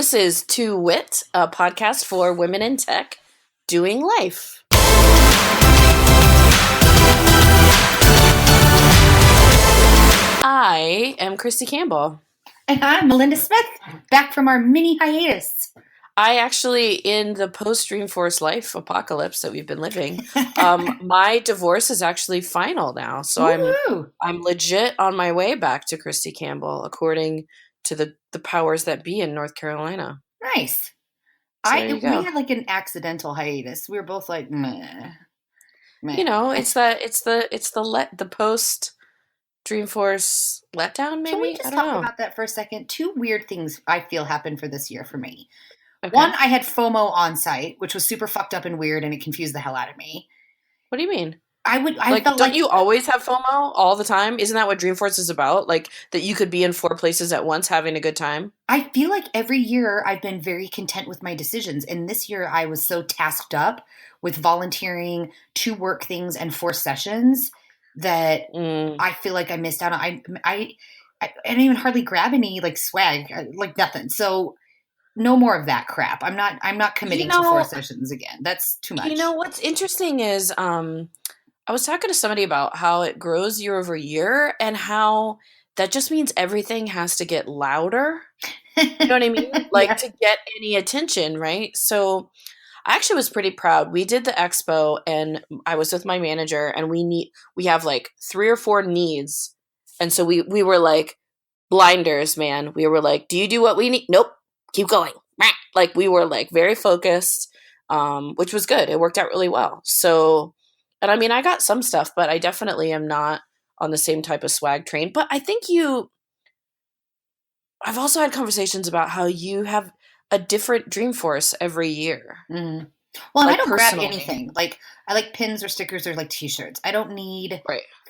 This is To Wit, a podcast for women in tech doing life. I am Christy Campbell. And I'm Melinda Smith, back from our mini hiatus. I actually, in the post-Dreamforce life apocalypse that we've been living, my divorce is actually final now. So I'm legit on my way back to Christy Campbell, according to the powers that be in North Carolina. Nice. So We had like an accidental hiatus. We were both like, meh. You know, it's the post Dreamforce letdown, maybe? Can we just talk about that for a second? Two weird things I feel happened for this year for me. Okay. One, I had FOMO on site, which was super fucked up and weird, and it confused the hell out of me. What do you mean? Don't you always have FOMO all the time? Isn't that what Dreamforce is about? Like, that you could be in 4 places at once having a good time? I feel like every year I've been very content with my decisions. And this year I was so tasked up with volunteering 2 work things and 4 sessions that I feel like I missed out on. I didn't even hardly grab any like swag, like nothing. So no more of that crap. I'm not committing to 4 sessions again. That's too much. You know, what's interesting is I was talking to somebody about how it grows year over year and how that just means everything has to get louder. You know what I mean? Like to get any attention, right? So I actually was pretty proud. We did the expo and I was with my manager and we have like 3 or 4 needs. And so we were like blinders, man. We were like, do you do what we need? Nope. Keep going. Like we were like very focused, which was good. It worked out really well. So, and I mean, I got some stuff, but I definitely am not on the same type of swag train. But I think I've also had conversations about how you have a different Dreamforce every year. Mm. Well, like, I don't grab anything. Like I like pins or stickers or like t-shirts. I don't need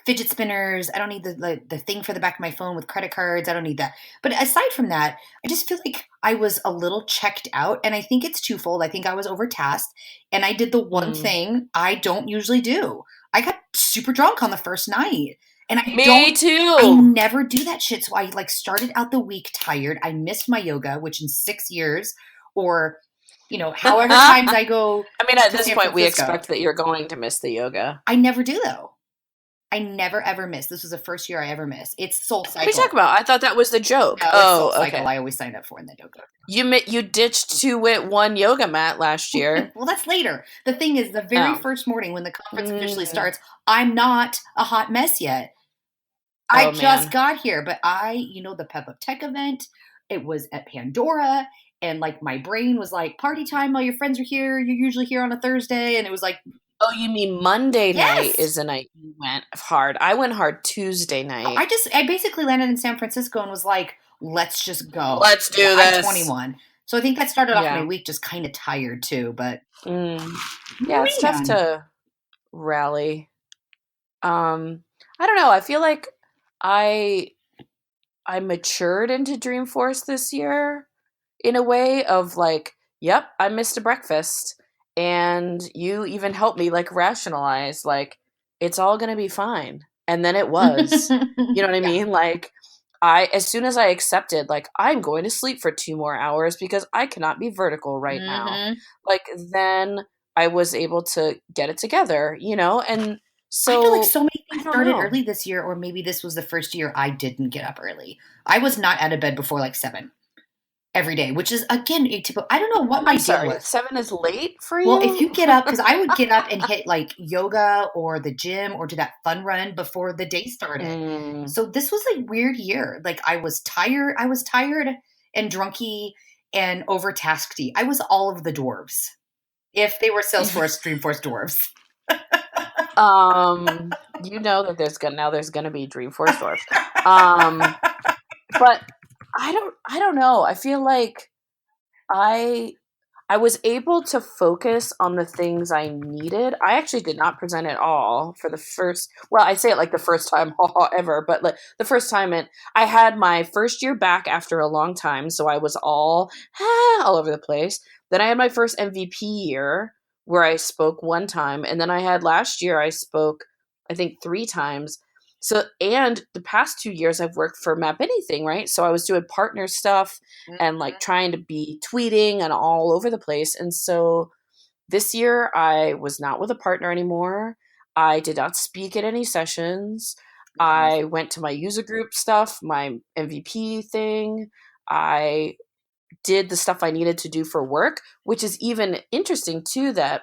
fidget spinners. I don't need the thing for the back of my phone with credit cards. I don't need that. But aside from that, I just feel like I was a little checked out. And I think it's twofold. I think I was overtasked. And I did the one thing I don't usually do. I got super drunk on the first night. And I never do that shit. So I like started out the week tired. I missed my yoga, which in 6 years or, you know, however times I go. I mean, at this point, we expect that you're going to miss the yoga. I never do, though. I never, ever miss. This was the first year I ever missed. It's Soul Cycle. What are you talking about? I thought that was the joke. No, it's Soul Cycle. I always signed up for and then don't go. You ditched To Wit 1 yoga mat last year. Well, that's later. The thing is, the very first morning when the conference officially starts, I'm not a hot mess yet. I just got here, but the Pep Up Tech event, it was at Pandora, and like my brain was like, party time, all your friends are here, you're usually here on a Thursday, and it was like... Oh, you mean Monday night is the night you went hard. I went hard Tuesday night. I basically landed in San Francisco and was like, let's just go. Let's do this. I'm 21. So I think that started off my week just kind of tired too, but... Yeah, it's tough to rally. I don't know. I feel like I matured into Dreamforce this year in a way of like, yep, I missed a breakfast. And you even helped me like rationalize, like, it's all going to be fine. And then it was, you know what I mean? Like as soon as I accepted, like, I'm going to sleep for 2 more hours because I cannot be vertical right now. Like, then I was able to get it together, you know? And so I feel like so many things started early this year, or maybe this was the first year I didn't get up early. I was not out of bed before like 7 every day, which is again atypical. I don't know what my deal was. 7 is late for you? Well, if you get up, because I would get up and hit like yoga or the gym or do that fun run before the day started. So this was a weird year. Like I was tired and drunky and overtasky. I was all of the dwarves. If they were Salesforce Dreamforce dwarves. You know that there's gonna be Dreamforce dwarves. But I don't know. I feel like I was able to focus on the things I needed. I actually did not present at all for the first, well, I say it like the first time ever, but like the first time I had my first year back after a long time. So I was all over the place. Then I had my first MVP year where I spoke 1 time. And then I had last year, I spoke, I think 3 times. So, and the past 2 years I've worked for Map Anything, right? So I was doing partner stuff and like trying to be tweeting and all over the place. And so this year I was not with a partner anymore. I did not speak at any sessions. I went to my user group stuff, my MVP thing. I did the stuff I needed to do for work, which is even interesting too that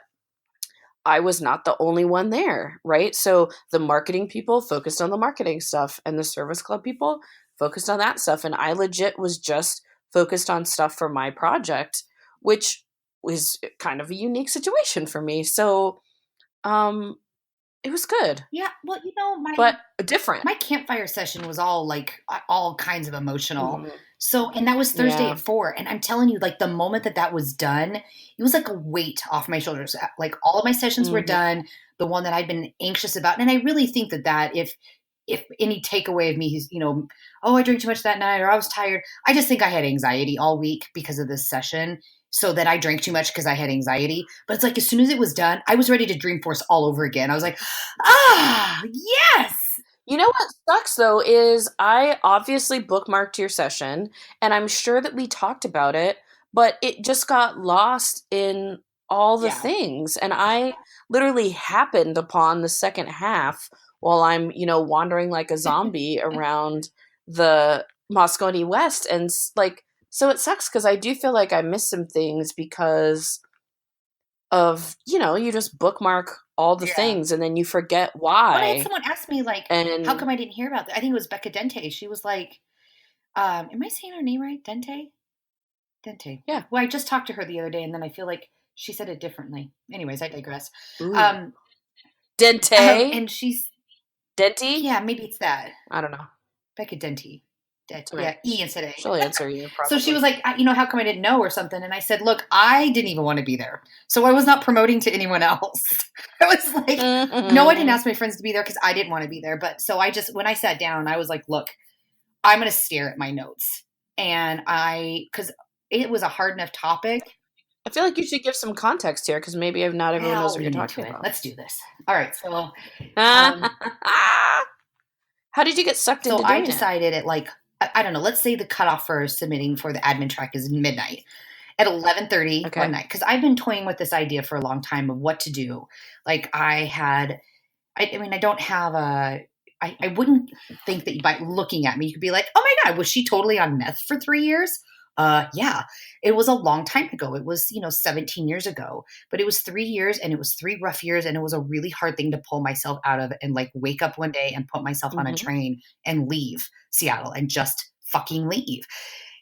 I was not the only one there, right? So the marketing people focused on the marketing stuff and the service club people focused on that stuff. And I legit was just focused on stuff for my project, which was kind of a unique situation for me. So um it was good. Yeah, well, but different. My campfire session was all like all kinds of emotional. So, and that was Thursday at 4. And I'm telling you, like the moment that was done, it was like a weight off my shoulders. Like all of my sessions were done. The one that I'd been anxious about. And I really think that if any takeaway of me is, oh, I drank too much that night or I was tired. I just think I had anxiety all week because of this session. So that I drank too much because I had anxiety. But it's like as soon as it was done, I was ready to Dreamforce all over again. I was like, yes. You know what sucks though is I obviously bookmarked your session and I'm sure that we talked about it, but it just got lost in all the things. And I literally happened upon the second half while I'm, wandering like a zombie around the Moscone West. And like, so it sucks because I do feel like I missed some things because of, you just bookmark all the things and then you forget why. Well, I had someone ask me like, how come I didn't hear about that? I think it was Becca Dente. She was like, am I saying her name right? Dente. Yeah. Well, I just talked to her the other day and then I feel like she said it differently. Anyways, I digress. Dente? And she's... Denti? Yeah, maybe it's that. I don't know. Becca Dente. Yeah, E instead of A. She'll answer you probably. So she was like, how come I didn't know or something? And I said, look, I didn't even want to be there. So I was not promoting to anyone else. I was like, no, I didn't ask my friends to be there because I didn't want to be there. But so when I sat down, I was like, look, I'm going to stare at my notes. And because it was a hard enough topic. I feel like you should give some context here because maybe not everyone knows what you're talking about. Let's do this. All right. So how did you get sucked into doing it? So I decided at like, I don't know, let's say the cutoff for submitting for the admin track is midnight at 11:30 one night. Because I've been toying with this idea for a long time of what to do. Like I don't have I wouldn't think that by looking at me, you could be like, oh my God, was she totally on meth for 3 years? Yeah, it was a long time ago. It was, 17 years ago, but it was 3 years and it was 3 rough years. And it was a really hard thing to pull myself out of and like wake up one day and put myself on a train and leave Seattle and just fucking leave.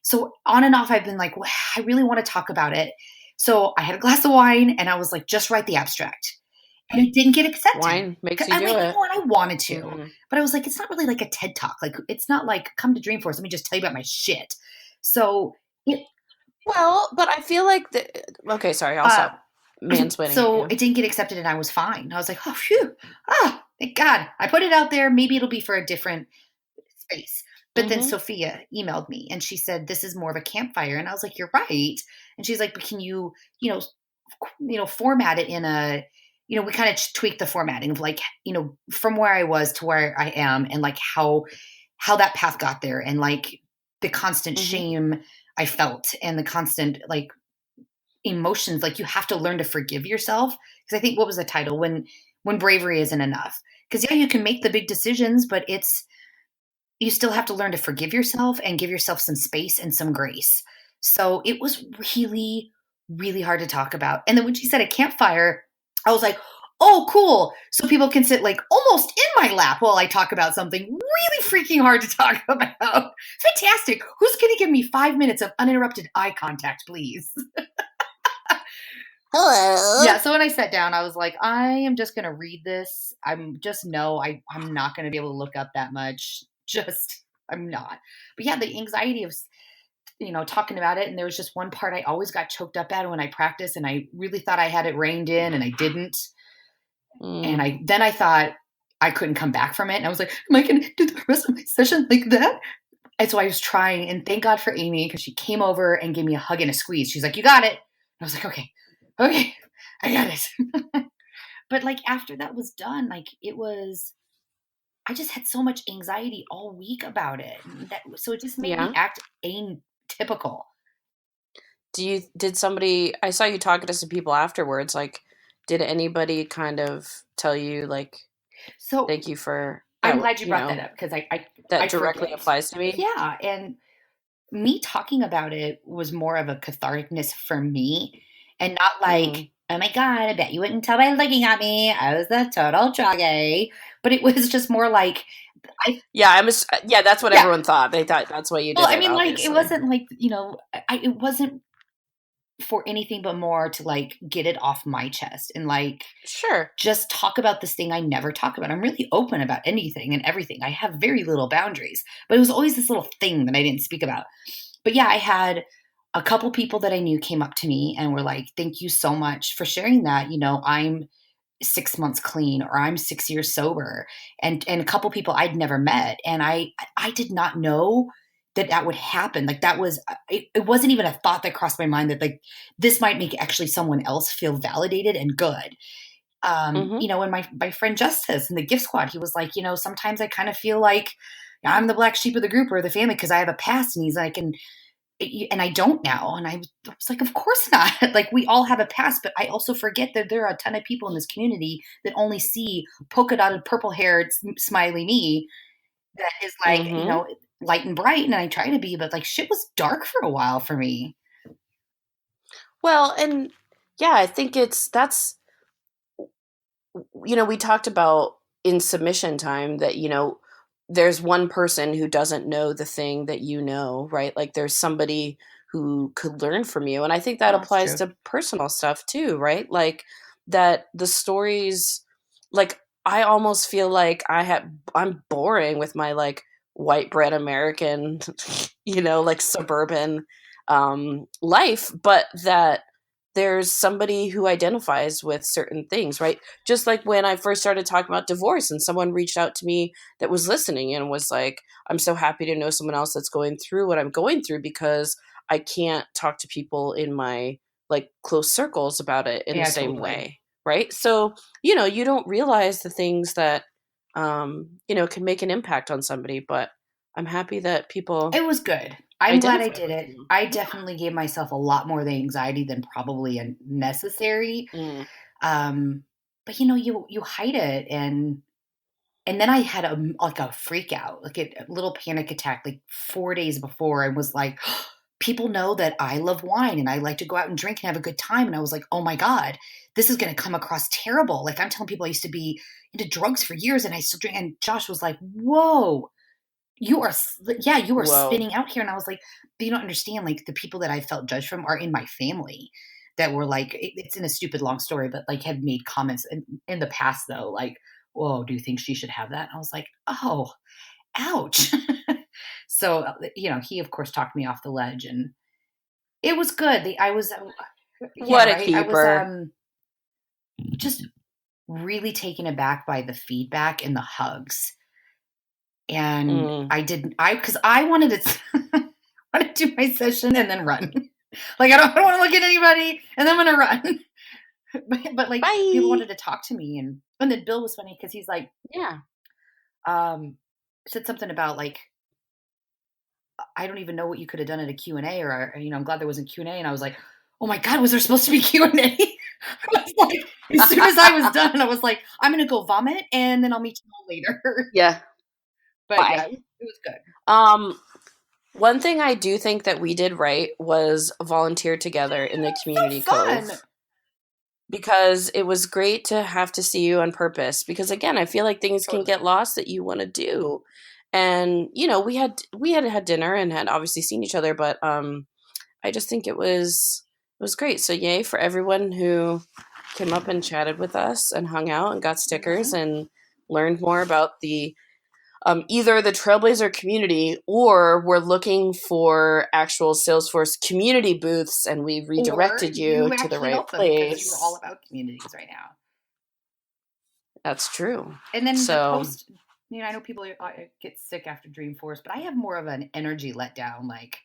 So on and off, I've been like, well, I really want to talk about it. So I had a glass of wine and I was like, just write the abstract. And it didn't get accepted. Wine makes you do it. And I wanted to, but I was like, it's not really like a TED Talk. Like, it's not like come to Dreamforce. Let me just tell you about my shit. So, but I feel like okay, sorry, I'll stop mansplaining. So it didn't get accepted, and I was fine. I was like, oh, phew, thank God, I put it out there. Maybe it'll be for a different space. But then Sophia emailed me, and she said, "This is more of a campfire," and I was like, "You're right." And she's like, "But can you, format it in a." We kind of tweaked the formatting of like, from where I was to where I am, and like how that path got there, and like the constant shame I felt and the constant like emotions. Like you have to learn to forgive yourself. Because I think what was the title? When bravery isn't enough. Because you can make the big decisions, but you still have to learn to forgive yourself and give yourself some space and some grace. So it was really, really hard to talk about. And then when she said a campfire, I was like, oh, cool. So people can sit like almost in my lap while I talk about something really freaking hard to talk about. Fantastic. Who's going to give me 5 minutes of uninterrupted eye contact, please? Hello. Yeah. So when I sat down, I was like, I am just going to read this. I'm not going to be able to look up that much. I'm not. But yeah, the anxiety of, talking about it. And there was just one part I always got choked up at when I practiced, and I really thought I had it reined in and I didn't. And I thought I couldn't come back from it. And I was like, am I going to do the rest of my session like that? And so I was trying, and thank God for Amy, because she came over and gave me a hug and a squeeze. She's like, you got it. And I was like, okay, I got it. But like after that was done, like I just had so much anxiety all week about it. So it just made me Yeah. act atypical. Did somebody, I saw you talking to some people afterwards, like, did anybody kind of tell you, like, So thank you for I'm that, glad you brought that up because I that directly forget. applies to me? Yeah. And me talking about it was more of a catharticness for me and not like, Mm. oh my God, I bet you wouldn't tell by looking at me. I was a total druggie. But it was just more like, Yeah, that's what yeah. everyone thought. They thought that's why you Well, did I it, mean, like, it obviously. wasn't like, it wasn't for anything but more to like get it off my chest and like Sure. just talk about this thing I never talk about. I'm really open about anything and everything. I have very little boundaries, but it was always this little thing that I didn't speak about. But yeah, I had a couple people that I knew came up to me and were like, "Thank you so much for sharing that. I'm 6 months clean or I'm 6 years sober." And a couple people I'd never met. And I did not know that would happen. Like that was, it wasn't even a thought that crossed my mind that like, this might make actually someone else feel validated and good. Mhm. And my friend Justice in the gift squad, he was like, sometimes I kind of feel like I'm the black sheep of the group or the family because I have a past. And he's like, and I don't now. And I was like, of course not. Like we all have a past, but I also forget that there are a ton of people in this community that only see polka dotted purple haired smiley me that is like, Mhm. light and bright. And I try to be, but like shit was dark for a while for me. Well, and yeah, I think that's we talked about in submission time that, there's one person who doesn't know the thing that you know, right? Like there's somebody who could learn from you. And I think that Oh, that's applies true. to personal stuff too, right? Like that the stories, like I almost feel like I'm boring with my like white bread American, like suburban life, but that there's somebody who identifies with certain things, right? Just like when I first started talking about divorce and someone reached out to me that was listening and was like, I'm so happy to know someone else that's going through what I'm going through because I can't talk to people in my like close circles about it in the Yeah, same totally. way. Right. So, you don't realize the things that, can make an impact on somebody, but I'm happy that people It was good. I'm glad I identify did with it. you. I Yeah. definitely gave myself a lot more of the anxiety than probably necessary. Mm. Um, but you hide it, and then I had like a freak out, like a little panic attack, like 4 days before. I was like, people know that I love wine and I like to go out and drink and have a good time. And I was like, oh my God, this is going to come across terrible. Like I'm telling people I used to be into drugs for years and I still drink. And Josh was like, whoa, you are Whoa. spinning out here. And I was like, but you don't understand, like the people that I felt judged from are in my family that were like, it's in a stupid long story, but like have made comments in the past though, like, whoa, do you think she should have that? And I was like, oh, ouch. So, he of course talked me off the ledge and it was good. I was, yeah, What a right. I was, keeper. just really taken aback by the feedback and the hugs. And Mm. because I wanted to, want to do my session and then run. Like, I don't want to look at anybody and then I'm going to run. But like people Bye. wanted to talk to me. And then Bill was funny because he's like, Yeah. um, said something about like, I don't even know what you could have done at a Q&A or, I'm glad there wasn't Q&A. And I was like, oh my God, was there supposed to be Q&A? I was like, as soon as I was done, I was like, I'm going to go vomit and then I'll meet you all later. Yeah. But Bye. yeah, it was good. Um, One thing I do think that we did right was volunteer together in the community So fun. cove because it was great to have to see you on purpose because again, I feel like things can Totally. get lost that you want to do. And we had dinner and had obviously seen each other, but I just think it was great. So yay for everyone who came up and chatted with us and hung out and got stickers Mhm. and learned more about the either the Trailblazer community or we're looking for actual Salesforce community booths and we Or redirected you you to the actually right help them because you are all place. about communities right now. That's true. And then the So, post, I know people get sick after Dreamforce, but I have more of an energy letdown. Like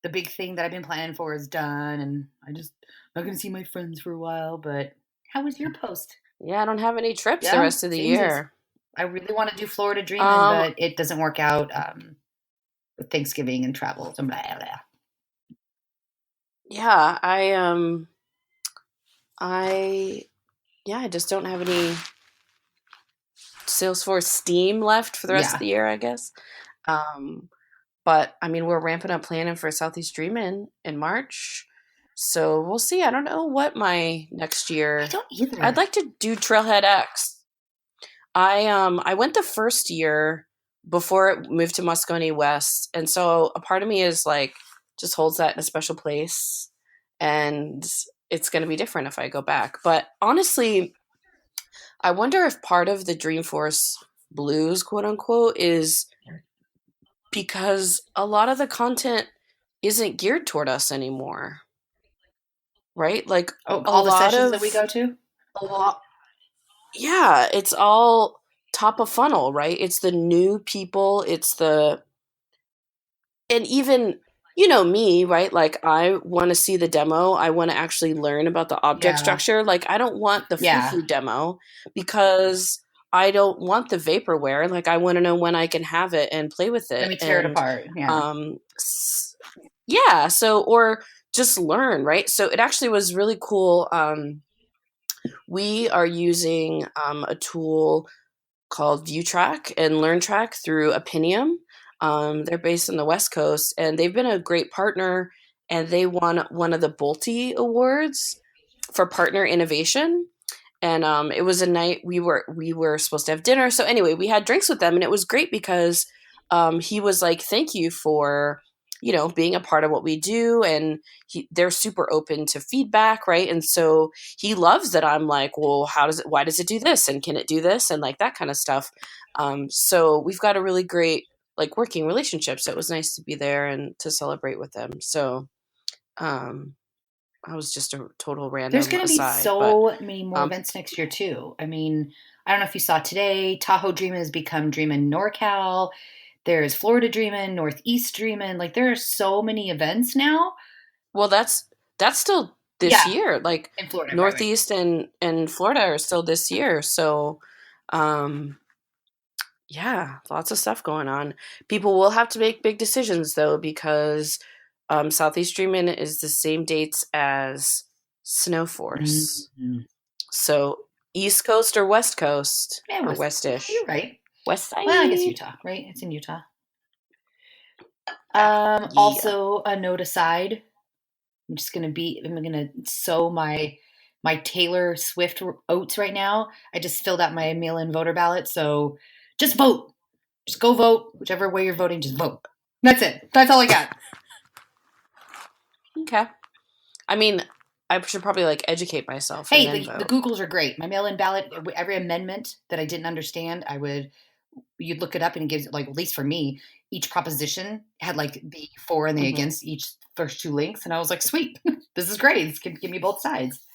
the big thing that I've been planning for is done, and I'm not going to see my friends for a while. But how was your post? yeah, I don't have any trips the Yeah, rest of the samesies. year. I really want to do Florida Dreamin', Um, but it doesn't work out with Thanksgiving and travel. So blah, blah. yeah, I yeah, I just don't have any Salesforce steam left for the rest of Yeah. the year, I guess. Um, but I mean, we're ramping up planning for Southeast Dreamin' in March. So we'll see. I don't know what my next I year. don't I'd either. like to do Trailhead X. I went the first year before it moved to Moscone West, and so a part of me is like just holds that in a special place, and it's going to be different if I go back. But honestly, I wonder if part of the Dreamforce blues, quote unquote, is because a lot of the content isn't geared toward us anymore, right? Like Oh, a all the lot sessions that we of go to? a lot yeah, it's all top of funnel, right? It's the new people, it's the and even me, right? Like I want to see the demo. I want to actually learn about the object Yeah. structure. Like I don't want the Yeah. foo-foo demo because I don't want the vaporware. Like I want to know when I can have it and play with Let it. me tear it And apart. Yeah. yeah, so or just learn, right? So it actually was really cool. We are using a tool called ViewTrack and LearnTrack through Opinium. They're based on the West Coast, and they've been a great partner. And they won one of the Bolte Awards for partner innovation. And it was a night we were supposed to have dinner. So anyway, we had drinks with them, and it was great because he was like, "Thank you for being a part of what we do," and they're super open to feedback, right? And so he loves that I'm like, "Well, why does it do this, and can it do this, and like that kind of stuff." So we've got a really great like working relationship. So it was nice to be there and to celebrate with them. So um, I was just a total There's random going to be aside, but so many more um, events next year, too. I mean, I don't know if you saw today, Tahoe Dreamin' has become Dreamin' NorCal. There's Florida Dreamin', Northeast Dreamin'. Like, there are so many events now. well, that's still this Yeah, year. Like in Florida, right. Northeast and Florida are still this year. So, um, yeah, lots of stuff going on. People will have to make big decisions though because Southeast Dreamin' is the same dates as Snowforce. Mhm. So East Coast or West Coast Yeah, or yeah, Westish. you're right. West Well, I guess Side. Utah, right? It's in Utah. Yeah. Also, a note aside, I'm gonna sow my Taylor Swift oats right now. I just filled out my mail-in voter ballot, so just vote. Just go vote. Whichever way you're voting, just vote. That's it. That's all I got. Okay. I mean, I should probably like educate myself and Hey, then the vote. Googles are great. My mail-in ballot, every amendment that I didn't understand, you'd look it up and it gives, like, at least for me, each proposition had like the for and the Mhm. against each first two links, and I was like, sweet, this is great. This can give me both sides.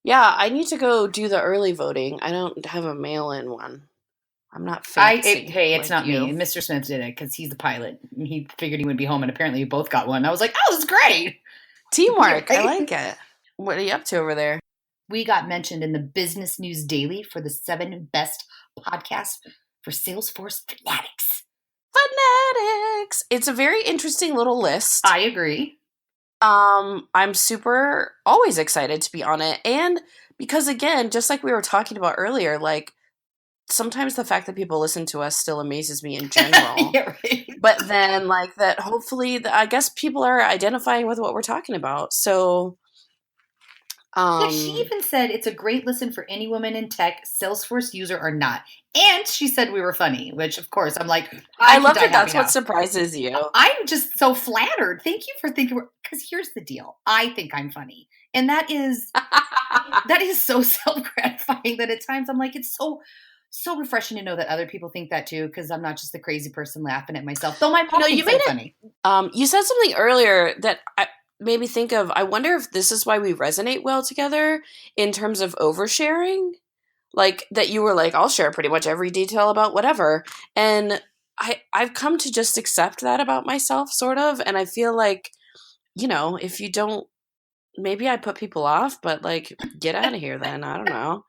Yeah, I need to go do the early voting. I don't have a mail-in one. I'm not fancy Hey, it's like not me. you. Mr. Smith did it because he's the pilot. And he figured he would be home, and apparently we both got one. I was like, oh, this is great. Teamwork. I Right? like it. What are you up to over there? We got mentioned in the Business News Daily for the 7 best podcasts for Salesforce fanatics. Fanatics. It's a very interesting little list. I agree. I'm super always excited to be on it. And because again, just like we were talking about earlier, like sometimes the fact that people listen to us still amazes me in general. Yeah, right. But then like that hopefully I guess people are identifying with what we're talking about. So Yeah, she even said it's a great listen for any woman in tech, Salesforce user or not. And she said we were funny, which of course I'm like, I I can love die that happy that's what now. surprises you. I'm just so flattered. Thank you for thinking, because here's the deal. I think I'm funny. And that is so self-gratifying that at times I'm like, it's so refreshing to know that other people think that too, because I'm not just the crazy person laughing at myself. Though my mom You thinks made I'm funny. You said something earlier that made me think of, I wonder if this is why we resonate well together in terms of oversharing. Like that you were like, I'll share pretty much every detail about whatever. And I've come to just accept that about myself, sort of. And I feel like, if you don't, maybe I put people off, but like, get out of here then. I don't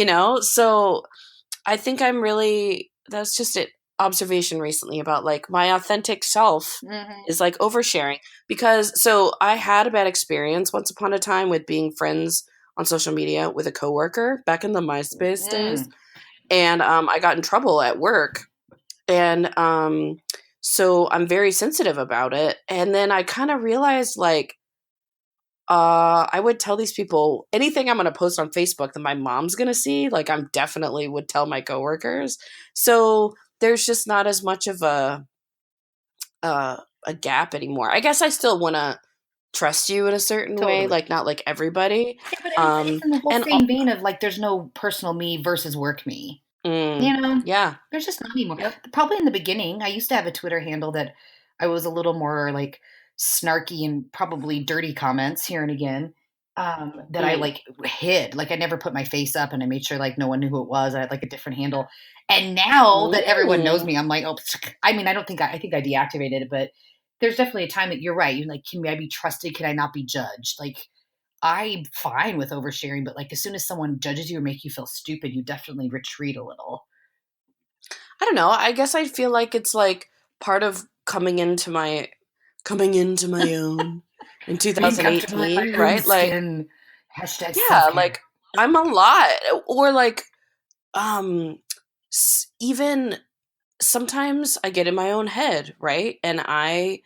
know. So I think that's just an observation recently about like my authentic self is like oversharing because so I had a bad experience once upon a time with being friends on social media with a coworker back in the MySpace days. And I got in trouble at work. And so I'm very sensitive about it. And then I kind of realized like I would tell these people anything I'm going to post on Facebook that my mom's going to see. Like, I'm definitely would tell my coworkers. So there's just not as much of a gap anymore. I guess I still want to trust you in a certain way, like not like everybody. Yeah, but it's in the whole And same vein of like, there's no personal me versus work me. Yeah, there's just not anymore. Probably in the beginning, I used to have a Twitter handle that I was a little more like snarky and probably dirty comments here and again that I like hid. Like I never put my face up, and I made sure like no one knew who it was. I had like a different handle. And now that everyone knows me, I'm like, oh, I mean, I think I deactivated it, but there's definitely a time that you're right. You're like, can I be trusted? Can I not be judged? Like I'm fine with oversharing, but like as soon as someone judges you or make you feel stupid, you definitely retreat a little. I don't know. I guess I feel like it's like part of coming into my own in 2018, right? Like yeah, like I'm a lot or like even sometimes I get in my own head, right? And I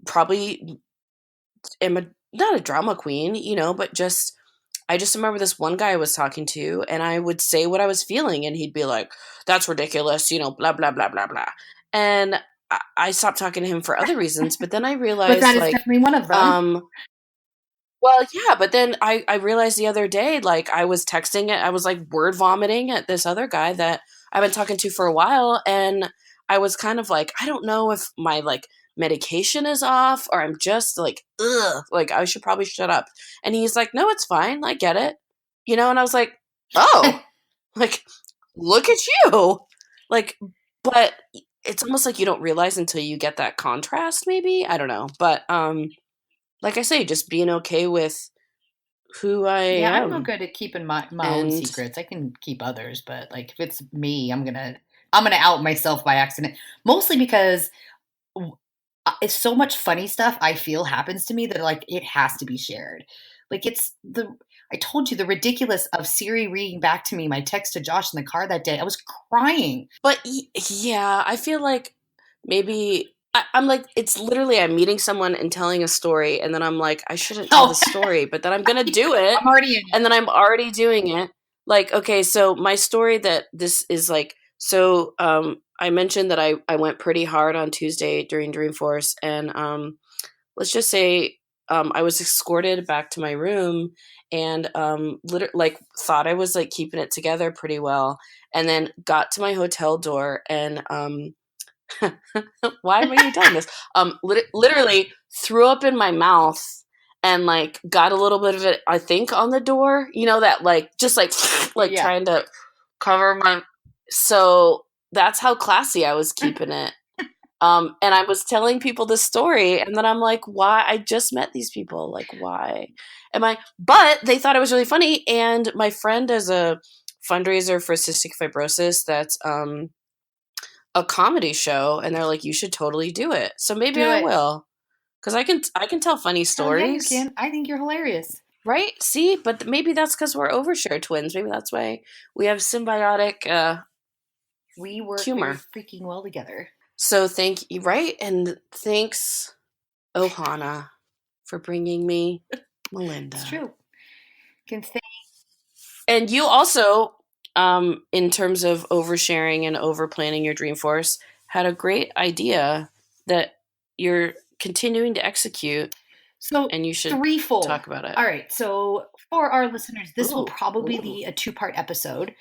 probably am not a drama queen, but I just remember this one guy I was talking to, and I would say what I was feeling, and he'd be like, "That's ridiculous," blah blah blah blah blah. And I stopped talking to him for other reasons, but then I realized, but that is definitely one of them. Well, yeah, but then I realized the other day, like I was texting it, I was like word vomiting at this other guy that I've been talking to for a while, and I was kind of like, I don't know if my like medication is off or I'm just like, ugh, like I should probably shut up. And he's like, no, it's fine, I get it, and I was like, oh, like look at you, like, but it's almost like you don't realize until you get that contrast, maybe I don't know, but like I say, just being okay with who I Yeah, am. I'm no good at keeping my own secrets. I can keep others, but like if it's me, I'm gonna out myself by accident. Mostly because it's so much funny stuff I feel happens to me that like it has to be shared. Like I told you the ridiculous of Siri reading back to me my text to Josh in the car that day. I was crying. But yeah, I feel like maybe I'm like, it's literally I'm meeting someone and telling a story, and then I'm like, I shouldn't tell the story, but then I'm gonna do it. I'm already in it. And then I'm already doing it. Like, okay, so my story that this is like, so I mentioned that I went pretty hard on Tuesday during Dreamforce, and let's just say I was escorted back to my room and like thought I was like keeping it together pretty well, and then got to my hotel door and why am I telling this? Literally threw up in my mouth and like got a little bit of it, I think, on the door. You know that like just like like trying to cover my. So that's how classy I was keeping it. And I was telling people this story, and then I'm like, why? I just met these people. Like, why am I? But they thought it was really funny. And my friend is a fundraiser for cystic fibrosis that's a comedy show, and they're like, you should totally do it. So maybe I will, because I can tell funny stories. Yeah, you can. I think you're hilarious. Right? See, but maybe that's because we're overshare twins. Maybe that's why we have symbiotic. We work humor freaking well together. So thank you, right? And thanks, Ohana, for bringing me Melinda. It's true. And you also, in terms of oversharing and overplanning your Dreamforce, had a great idea that you're continuing to execute. So, and you should threefold. Talk about it. All right. So, for our listeners, this will probably be a 2-part episode.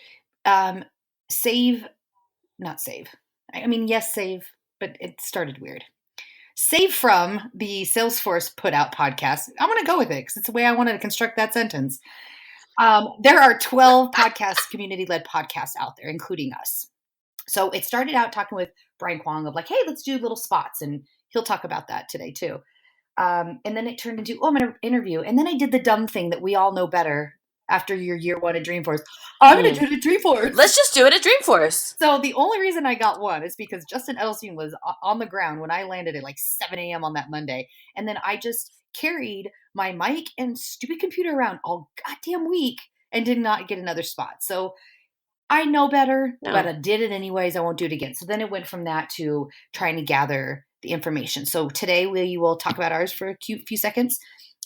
Not save. I mean, yes, save, but it started weird. Save from the Salesforce put out podcast. I'm going to go with it because it's the way I wanted to construct that sentence. There are 12 community-led podcasts out there, including us. So it started out talking with Brian Kwong of like, hey, let's do little spots. And he'll talk about that today too. And then it turned into, I'm going to interview. And then I did the dumb thing that we all know better after your year one at Dreamforce. I'm going to do it at Dreamforce. Let's just do it at Dreamforce. So the only reason I got one is because Justin Edelstein was on the ground when I landed at like 7 a.m. on that Monday. And then I just carried my mic and stupid computer around all goddamn week and did not get another spot. So I know better, but I did it anyways. I won't do it again. So then it went from that to trying to gather the information. So today we will talk about ours for a few seconds.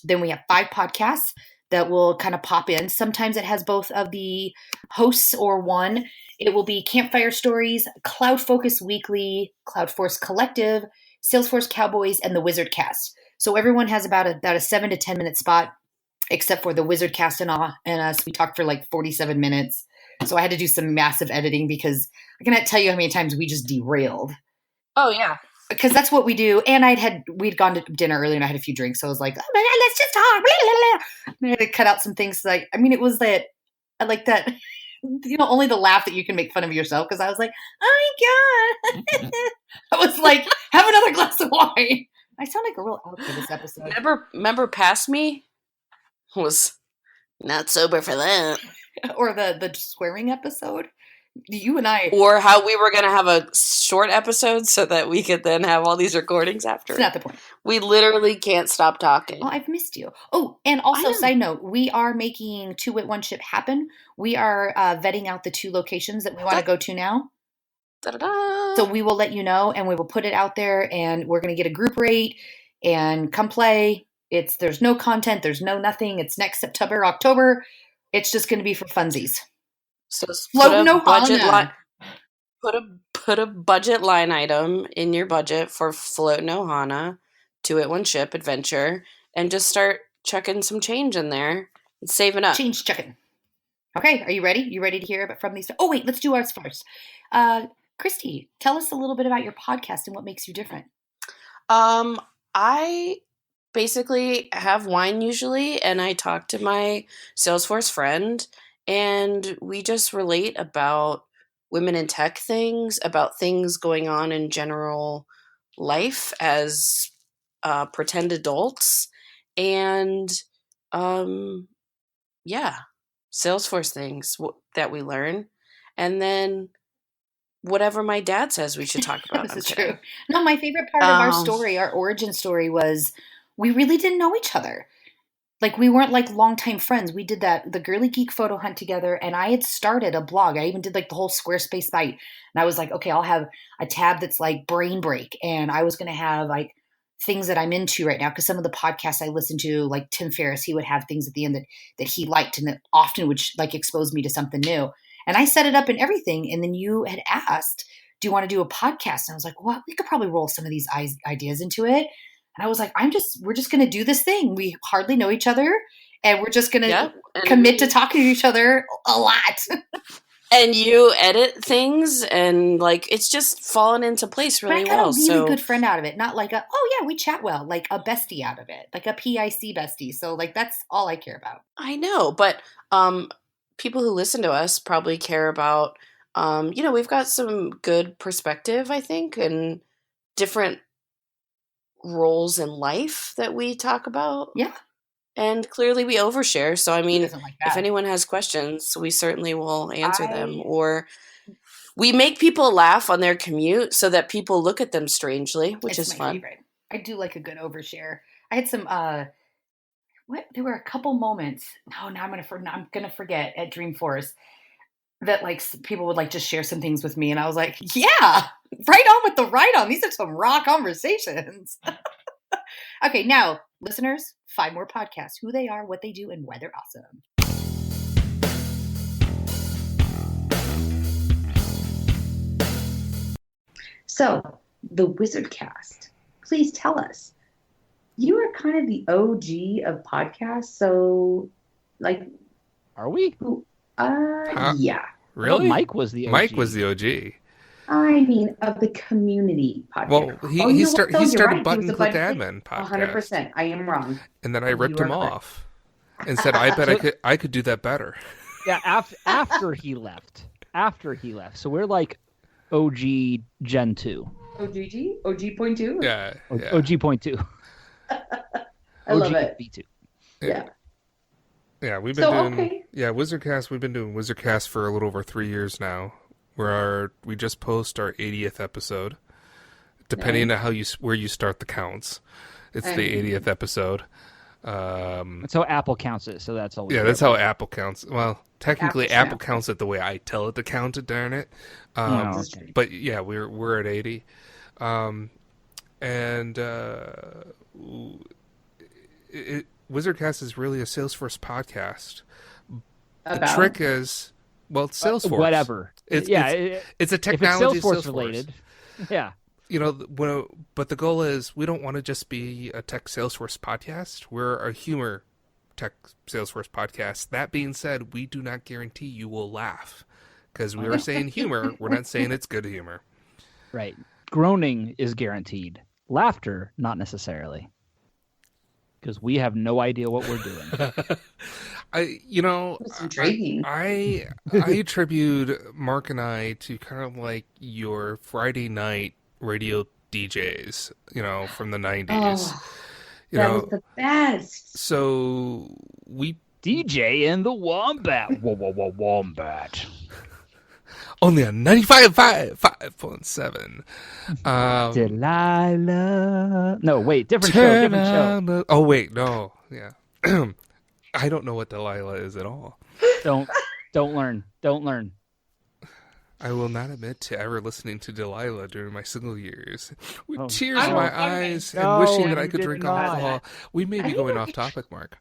Then we have 5 podcasts that will kind of pop in. Sometimes it has both of the hosts or one. It will be Campfire Stories, Cloud Focus Weekly, Cloudforce Collective, Salesforce Cowboys, and the Wizard Cast. So everyone has about a 7 to 10 minute spot, except for the Wizard Cast and us. We talked for like 47 minutes. So I had to do some massive editing because I cannot tell you how many times we just derailed. Oh, yeah. Because that's what we do. And we'd gone to dinner early and I had a few drinks. So I was like, oh my God, let's just talk. Blah, blah, blah. And I had to cut out some things. It was that, I like that, only the laugh that you can make fun of yourself. Because I was like, oh my God. I was like, have another glass of wine. I sound like a real out for this episode. Remember Past Me was not sober for that. Or the swearing episode. You and I. Or how we were going to have a short episode so that we could then have all these recordings after. It's not the point. We literally can't stop talking. Oh, I've missed you. Oh, and also, side note, we are making 2 Wit 1 Ship happen. We are vetting out the 2 locations that we want to go to now. Da-da-da. So we will let you know, and we will put it out there, and we're going to get a group rate, and come play. There's no content. There's no nothing. It's next September, October. It's just going to be for funsies. So put a budget line item in your budget for Float No Hana, 2 Wit 1 Ship adventure, and just start chucking some change in there and saving up. Change chucking. Okay, are you ready? You ready to hear from these? Oh wait, let's do ours first. Christy, tell us a little bit about your podcast and what makes you different. I basically have wine usually, and I talk to my Salesforce friend. And we just relate about women in tech things, about things going on in general life as pretend adults. And, Salesforce things that we learn. And then whatever my dad says we should talk about. This is true. No, my favorite part of our story, our origin story, was we really didn't know each other. Like, we weren't like longtime friends. We did the Girly Geek photo hunt together, and I had started a blog. I even did like the whole Squarespace site. And I was like, okay, I'll have a tab that's like brain break. And I was going to have like things that I'm into right now. Because some of the podcasts I listen to, like Tim Ferriss, he would have things at the end that he liked and that often would like expose me to something new. And I set it up and everything. And then you had asked, do you want to do a podcast? And I was like, well, we could probably roll some of these ideas into it. And I was like, we're just going to do this thing. We hardly know each other, and we're just going to commit to talking to each other a lot. And you edit things, and like it's just fallen into place really well. But I got a really good friend out of it. Not like we chat well, like a bestie out of it, like a PIC bestie. So like that's all I care about. I know, but people who listen to us probably care about. We've got some good perspective, I think, and different roles in life that we talk about. Yeah. And clearly we overshare. So, I mean, if anyone has questions, we certainly will answer them. Or we make people laugh on their commute so that people look at them strangely, which is fun. Favorite. I do like a good overshare. I had some, there were a couple moments. No, now I'm going to forget at Dreamforce that like people would like just share some things with me. And I was like, yeah, right on with the right on. These are some raw conversations. Okay, now listeners, 5 more podcasts, who they are, what they do, and why they're awesome. So the Wizard Cast, please tell us, you are kind of the OG of podcasts. So like, are we? Yeah. Really? Mike was the OG. Mike was the OG. I mean, of the community podcast. Well, he started Button Click Admin podcast. 100%. I am wrong. And then I ripped him off and said, I bet I could do that better. Yeah, after he left. So we're like OG Gen 2. OG.2? Yeah. OG.2. I love it. V2. Yeah. Yeah, we've been doing Wizardcast. We've been doing Wizardcast for a little over 3 years now. We just post our 80th episode, depending on where you start the counts. It's the 80th episode. That's how Apple counts it. So that's all. That's how Apple counts. Well, technically, Apple counts it the way I tell it to count it. Darn it. But yeah, we're at 80, Wizardcast is really a Salesforce podcast. The trick is, it's Salesforce. Whatever. It's a technology if it's Salesforce related. Yeah. But the goal is we don't want to just be a tech Salesforce podcast. We're a humor tech Salesforce podcast. That being said, we do not guarantee you will laugh because we are saying humor. We're not saying it's good humor. Right. Groaning is guaranteed. Laughter, not necessarily. Because we have no idea what we're doing. I attribute Mark and I to kind of like your Friday night radio DJs, from the 90s. That was the best. So we DJ and the Wombat. Wombat. Only on 95.7. Delilah. No, wait, different show. Oh, wait, no. Yeah. I don't know what Delilah is at all. Don't learn. I will not admit to ever listening to Delilah during my single years. With tears in my eyes and wishing that I could drink alcohol. We may be going off topic, Mark.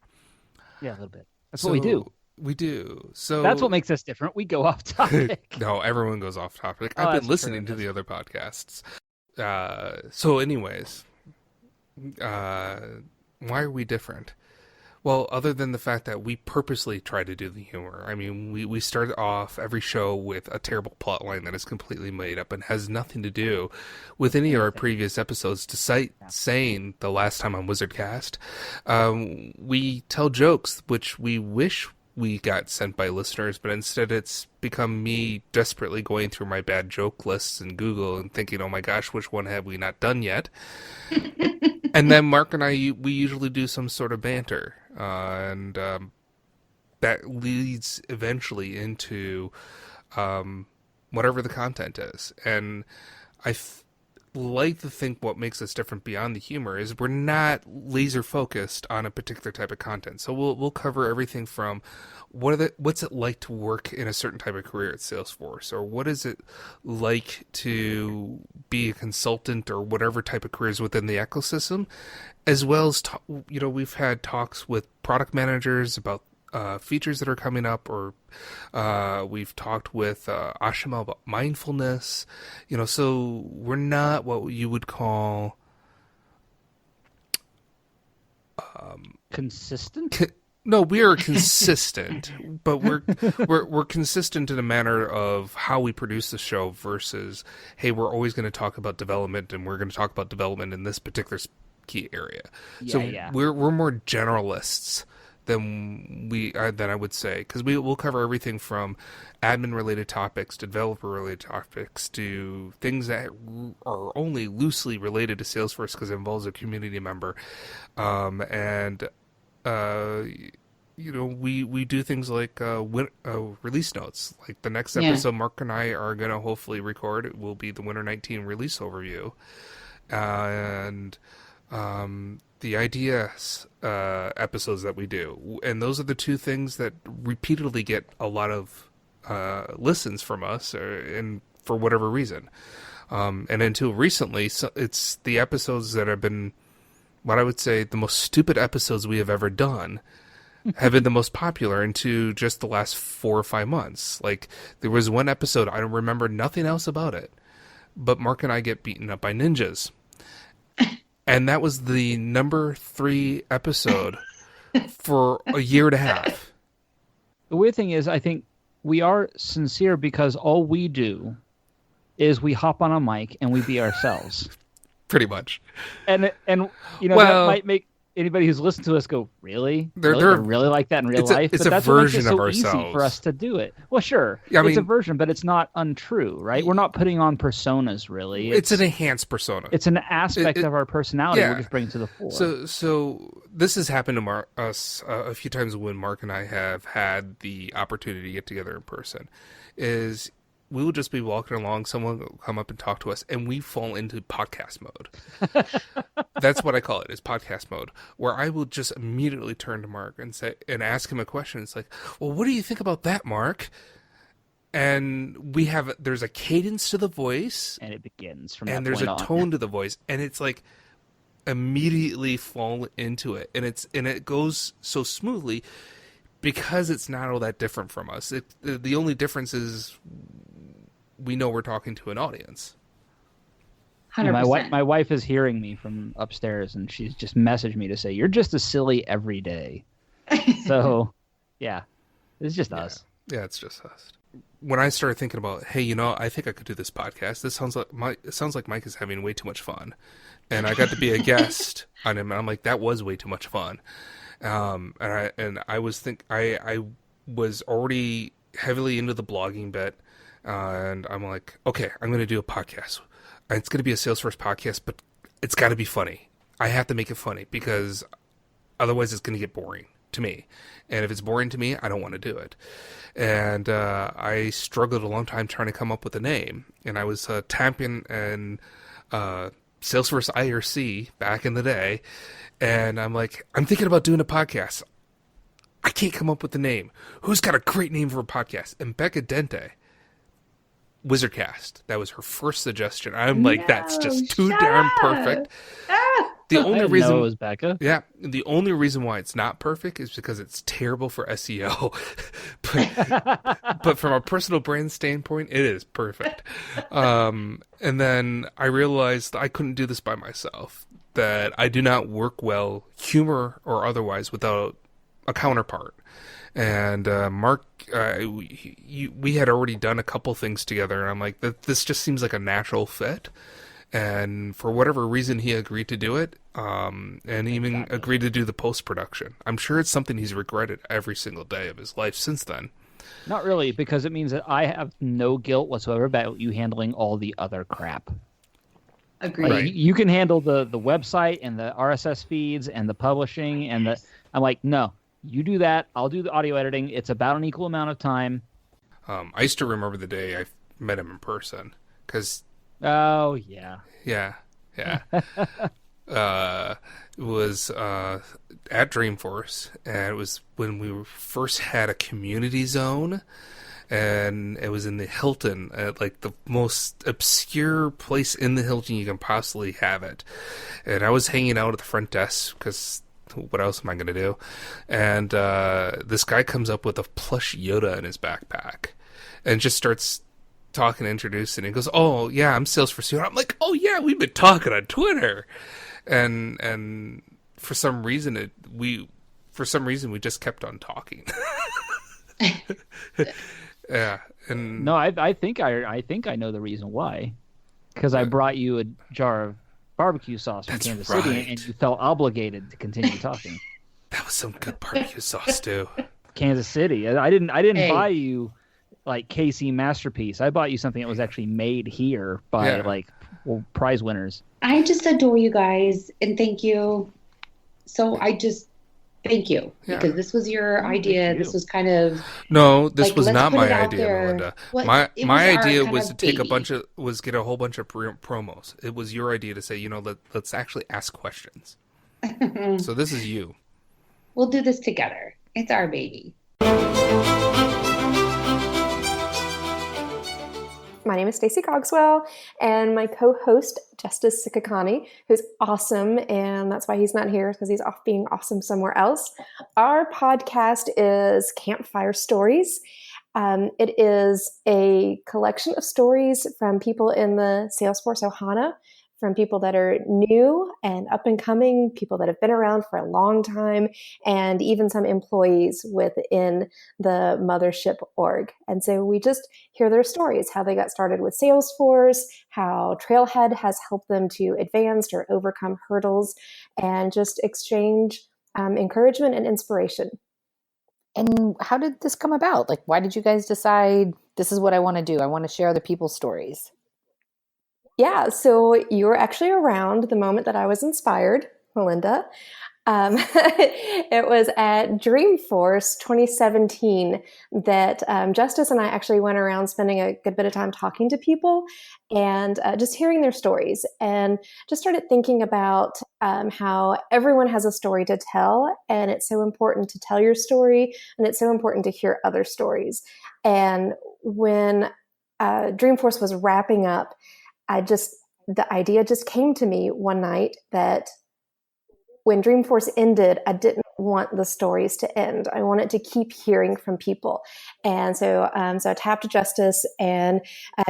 Yeah, a little bit. That's what we do. We do. So that's what makes us different. We go off topic. No, everyone goes off topic. I've been listening to the other podcasts. So anyways, why are we different? Well, other than the fact that we purposely try to do the humor. I mean, we start off every show with a terrible plot line that is completely made up and has nothing to do with any of our previous episodes, despite saying the last time on Wizardcast. We tell jokes, which we wish we got sent by listeners, but instead it's become me desperately going through my bad joke lists in Google and thinking, oh my gosh, which one have we not done yet? And then Mark and I, we usually do some sort of banter, and that leads eventually into whatever the content is. And I like to think what makes us different beyond the humor is we're not laser focused on a particular type of content. So we'll cover everything from what's it like to work in a certain type of career at Salesforce, or what is it like to be a consultant or whatever type of careers within the ecosystem, as well as we've had talks with product managers about features that are coming up, or we've talked with Ashima about mindfulness, so we're not what you would call consistent. No, we are consistent, but we're consistent in a manner of how we produce the show versus, hey, we're always going to talk about development, and we're going to talk about development in this particular key area. We're more generalists than I would say, because we'll cover everything from admin related topics to developer related topics to things that are only loosely related to Salesforce because it involves a community member, we do things like release notes. Like the next episode Mark and I are going to hopefully record, it will be the Winter 19 release overview, and the ideas episodes that we do, and those are the two things that repeatedly get a lot of listens from us, and for whatever reason, and until recently, it's the episodes that have been what I would say the most stupid episodes we have ever done have been the most popular into just the last 4 or 5 months. Like there was one episode, I don't remember nothing else about it, but Mark and I get beaten up by ninjas. And that was the number 3 episode for a year and a half. The weird thing is, I think we are sincere because all we do is we hop on a mic and we be ourselves. Pretty much. And that might make anybody who's listened to us go, really? They're really like that in real life? It's but a version of ourselves. Easy for us to do it. Well, sure. Yeah, it's a version, but it's not untrue, right? We're not putting on personas, really. It's an enhanced persona. It's an aspect of our personality we're just bringing to the fore. So this has happened to us a few times when Mark and I have had the opportunity to get together in person. Is we will just be walking along, someone will come up and talk to us, and we fall into podcast mode. That's what I call it, is podcast mode, where I will just immediately turn to Mark and ask him a question. It's like, well, what do you think about that, Mark? And there's a cadence to the voice. And it begins from that and there's point a on. tone to the voice. And it's like immediately fall into it. And it goes so smoothly because it's not all that different from us. The only difference is we know we're talking to an audience. 100%. My wife is hearing me from upstairs, and she's just messaged me to say, "You're just as silly every day." So, yeah, it's just us. Yeah, it's just us. When I started thinking about, hey, I think I could do this podcast. It sounds like Mike is having way too much fun, and I got to be a guest on him. And I'm like, that was way too much fun. I was already heavily into the blogging bit. And I'm like, okay, I'm going to do a podcast. It's going to be a Salesforce podcast, but it's got to be funny. I have to make it funny because otherwise it's going to get boring to me. And if it's boring to me, I don't want to do it. And I struggled a long time trying to come up with a name. And I was tapping in Salesforce IRC back in the day. And I'm like, I'm thinking about doing a podcast. I can't come up with a name. Who's got a great name for a podcast? And Becca Dente. Wizardcast. That was her first suggestion. I'm like, that's just too darn perfect. The only reason it was Becca. Yeah, the only reason why it's not perfect is because it's terrible for SEO. but from a personal brand standpoint, it is perfect. And then I realized I couldn't do this by myself. That I do not work well, humor or otherwise, without a counterpart. And Mark, we had already done a couple things together, and I'm like, this just seems like a natural fit. And for whatever reason, he agreed to do it, and even agreed to do the post-production. I'm sure it's something he's regretted every single day of his life since then. Not really, because it means that I have no guilt whatsoever about you handling all the other crap. Agreed. Like, you can handle the website and the RSS feeds and the publishing and the. I'm like, no. You do that. I'll do the audio editing. It's about an equal amount of time. I used to remember the day I met him in person. Oh, yeah. Yeah. It was at Dreamforce, and it was when we first had a community zone, and it was in the Hilton, at like the most obscure place in the Hilton you can possibly have it. And I was hanging out at the front desk because... what else am I going to do? And this guy comes up with a plush Yoda in his backpack and just starts talking, introducing, and goes, "Oh, yeah, I'm Salesforce." I'm like, "Oh, yeah, we've been talking on Twitter." And for some reason, we just kept on talking. Yeah. And no, I think I know the reason why. Because I brought you a jar of barbecue sauce from Kansas City, and you felt obligated to continue talking. That was some good barbecue sauce too. Kansas City. I didn't buy you like KC Masterpiece. I bought you something that was actually made here by prize winners. I just adore you guys and thank you. So I just thank you because this was your idea. This was kind of this was not my idea, Melinda. My idea was to take get a whole bunch of promos. It was your idea to say, let's actually ask questions. So this is you. We'll do this together. It's our baby. My name is Stacey Cogswell, and my co-host, Justice Sikakani, who's awesome, and that's why he's not here, because he's off being awesome somewhere else. Our podcast is Campfire Stories. It is a collection of stories from people in the Salesforce Ohana from people that are new and up and coming, people that have been around for a long time, and even some employees within the mothership org. And so we just hear their stories, how they got started with Salesforce, how Trailhead has helped them to advance or overcome hurdles, and just exchange encouragement and inspiration. And how did this come about? Like, why did you guys decide this is what I want to do? I want to share other people's stories. Yeah, so you were actually around the moment that I was inspired, Melinda. It was at Dreamforce 2017 that Justice and I actually went around spending a good bit of time talking to people and just hearing their stories, and just started thinking about how everyone has a story to tell, and it's so important to tell your story, and it's so important to hear other stories. And when Dreamforce was wrapping up, the idea just came to me one night that when Dreamforce ended, I didn't want the stories to end. I wanted to keep hearing from people. And so I tapped Justice, and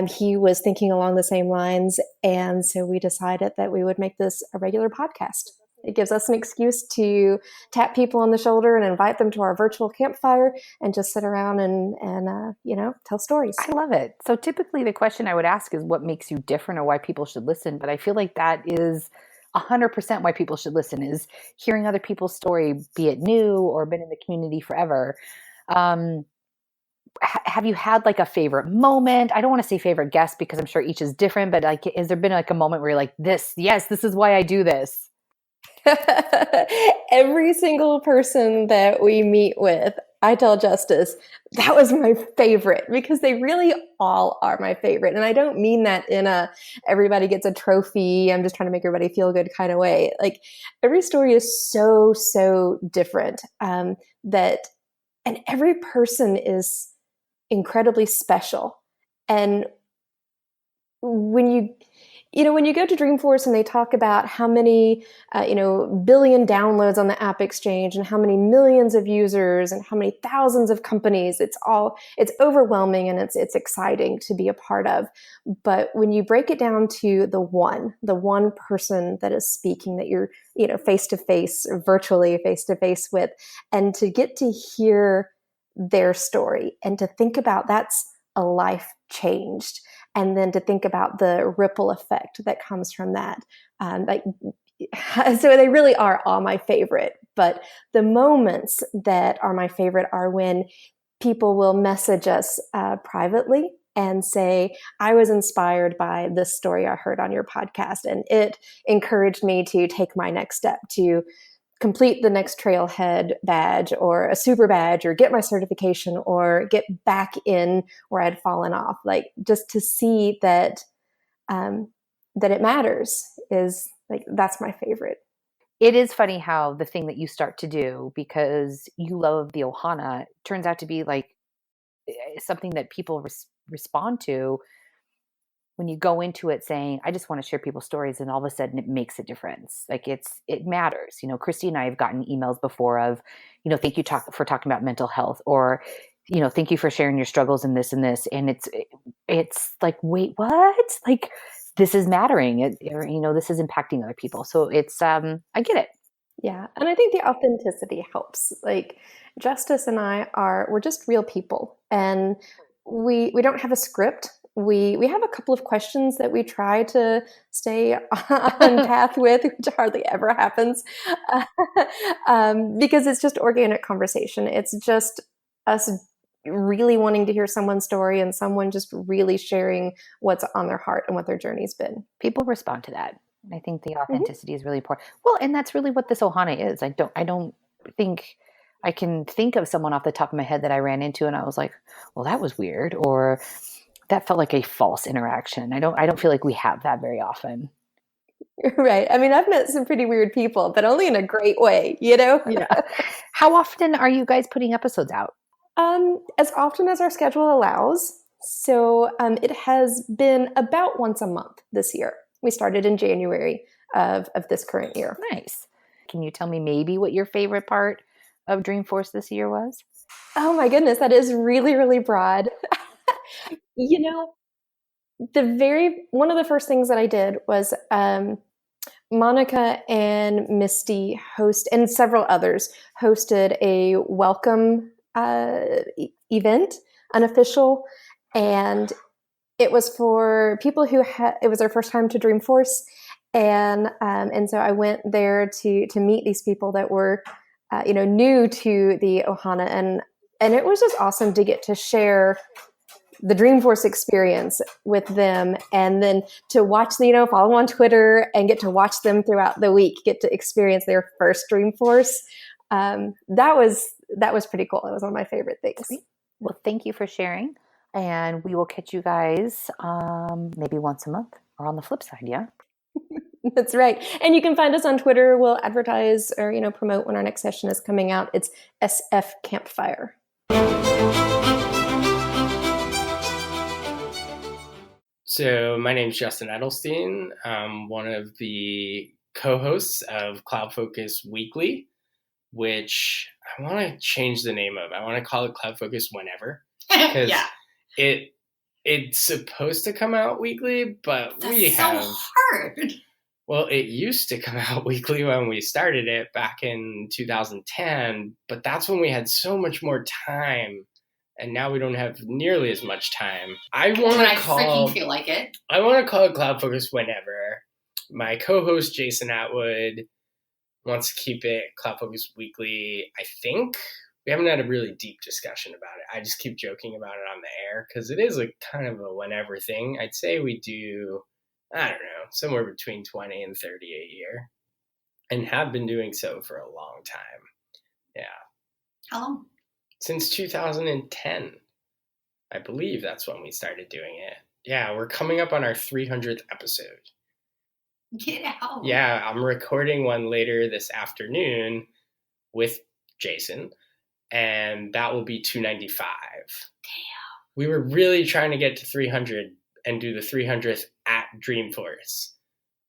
he was thinking along the same lines. And so we decided that we would make this a regular podcast. It gives us an excuse to tap people on the shoulder and invite them to our virtual campfire and just sit around and tell stories. I love it. So typically the question I would ask is what makes you different or why people should listen. But I feel like that is 100% why people should listen, is hearing other people's story, be it new or been in the community forever. Have you had like a favorite moment? I don't want to say favorite guest because I'm sure each is different, but like, has there been like a moment where you're like, this is why I do this? Every single person that we meet with, I tell Justice, that was my favorite, because they really all are my favorite. And I don't mean that in a everybody gets a trophy, I'm just trying to make everybody feel good kind of way. Like, every story is so, so different, and every person is incredibly special. And when you go to Dreamforce and they talk about how many, billion downloads on the App Exchange and how many millions of users and how many thousands of companies, it's overwhelming, and it's exciting to be a part of. But when you break it down to the one person that is speaking, that you're, face to face, virtually face to face with, and to get to hear their story and to think about that's a life changed. And then to think about the ripple effect that comes from that. So they really are all my favorite. But the moments that are my favorite are when people will message us privately and say, I was inspired by this story I heard on your podcast, and it encouraged me to take my next step, to complete the next Trailhead badge or a super badge, or get my certification, or get back in where I'd fallen off. Like, just to see that that it matters is like, that's my favorite. It is funny how the thing that you start to do because you love the Ohana turns out to be like something that people respond to when you go into it saying, I just want to share people's stories, and all of a sudden it makes a difference. Like, it matters. Christy and I have gotten emails before of, thank you for talking about mental health, or, thank you for sharing your struggles in this and this. And it's like, wait, what? Like, this is mattering. This is impacting other people. So it's, I get it. Yeah. And I think the authenticity helps. Like, Justice and we're just real people, and we don't have a script. We have a couple of questions that we try to stay on path with, which hardly ever happens, because it's just organic conversation. It's just us really wanting to hear someone's story and someone just really sharing what's on their heart and what their journey's been. People respond to that. I think the authenticity is really important. Well, and that's really what this Ohana is. I don't think I can think of someone off the top of my head that I ran into and I was like, well, that was weird, or that felt like a false interaction. I don't feel like we have that very often. Right. I mean, I've met some pretty weird people, but only in a great way, Yeah. How often are you guys putting episodes out? As often as our schedule allows. So it has been about once a month this year. We started in January of this current year. Nice. Can you tell me maybe what your favorite part of Dreamforce this year was? Oh my goodness, that is really, really broad. one of the first things that I did was Monica and Misty and several others hosted a welcome event, unofficial, and it was for people who it was their first time to Dreamforce, and so I went there to meet these people that were new to the Ohana, and it was just awesome to get to share the Dreamforce experience with them, and then to watch follow them on Twitter and get to watch them throughout the week, get to experience their first Dreamforce. That was pretty cool. It was one of my favorite things. Well, thank you for sharing, and we will catch you guys maybe once a month or on the flip side. Yeah. That's right. And you can find us on Twitter. We'll advertise or promote when our next session is coming out. It's SF Campfire. So my name is Justin Edelstein. I'm one of the co-hosts of Cloud Focus Weekly, which I want to change the name of. I want to call it Cloud Focus Whenever. Because it's supposed to come out weekly, but That's so hard. Well, it used to come out weekly when we started it back in 2010, but that's when we had so much more time. And now we don't have nearly as much time. I freaking feel like it. I want to call it Cloud Focus Whenever. My co-host Jason Atwood wants to keep it Cloud Focus Weekly. I think we haven't had a really deep discussion about it. I just keep joking about it on the air because it is a kind of a whenever thing. I'd say we do, I don't know, somewhere between 20 and 30 a year, and have been doing so for a long time. Yeah. How long? Since 2010, I believe that's when we started doing it. Yeah, we're coming up on our 300th episode. Get out. Yeah, I'm recording one later this afternoon with Jason, and that will be 295. Damn. We were really trying to get to 300 and do the 300th at Dreamforce,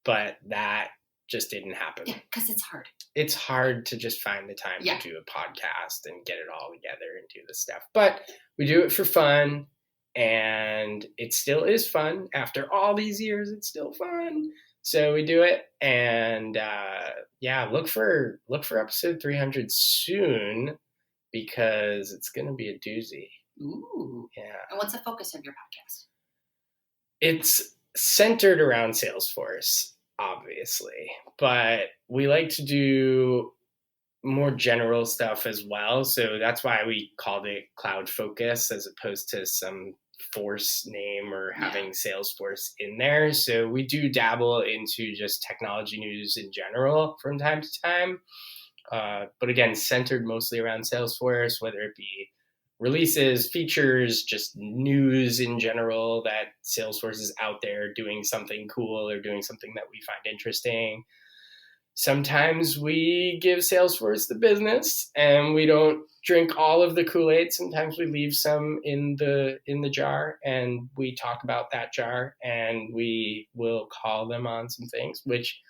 but that just didn't happen. Yeah, because it's hard. It's hard to just find the time to do a podcast and get it all together and do this stuff. But we do it for fun, and it still is fun. After all these years, it's still fun. So we do it, and look for episode 300 soon, because it's going to be a doozy. Ooh. Yeah. And what's the focus of your podcast? It's centered around Salesforce, obviously, but we like to do more general stuff as well. So that's why we called it Cloud Focus as opposed to some Force name or having Salesforce in there. So we do dabble into just technology news in general from time to time. But again, centered mostly around Salesforce, whether it be releases, features, just news in general that Salesforce is out there doing something cool or doing something that we find interesting. Sometimes we give Salesforce the business and we don't drink all of the Kool-Aid. Sometimes we leave some in the jar and we talk about that jar, and we will call them on some things, which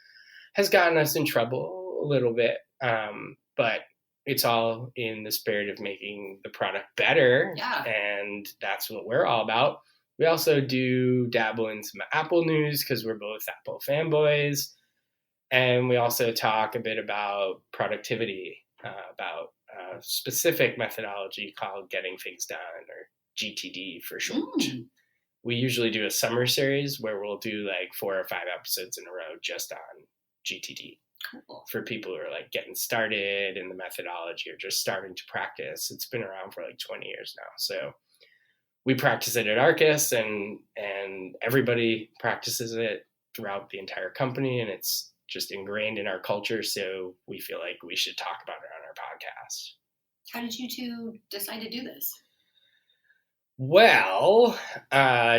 has gotten us in trouble a little bit. But it's all in the spirit of making the product better. Yeah. And that's what we're all about. We also do dabble in some Apple news because we're both Apple fanboys. And we also talk a bit about productivity, about a specific methodology called Getting Things Done, or GTD for short. We usually do a summer series where we'll do like 4 or 5 episodes in a row just on GTD. Cool. For people who are like getting started in the methodology or just starting to practice. It's been around for like 20 years now. So we practice it at Arcus, and everybody practices it throughout the entire company, and it's just ingrained in our culture. So we feel like we should talk about it on our podcast. How did you two decide to do this? Well,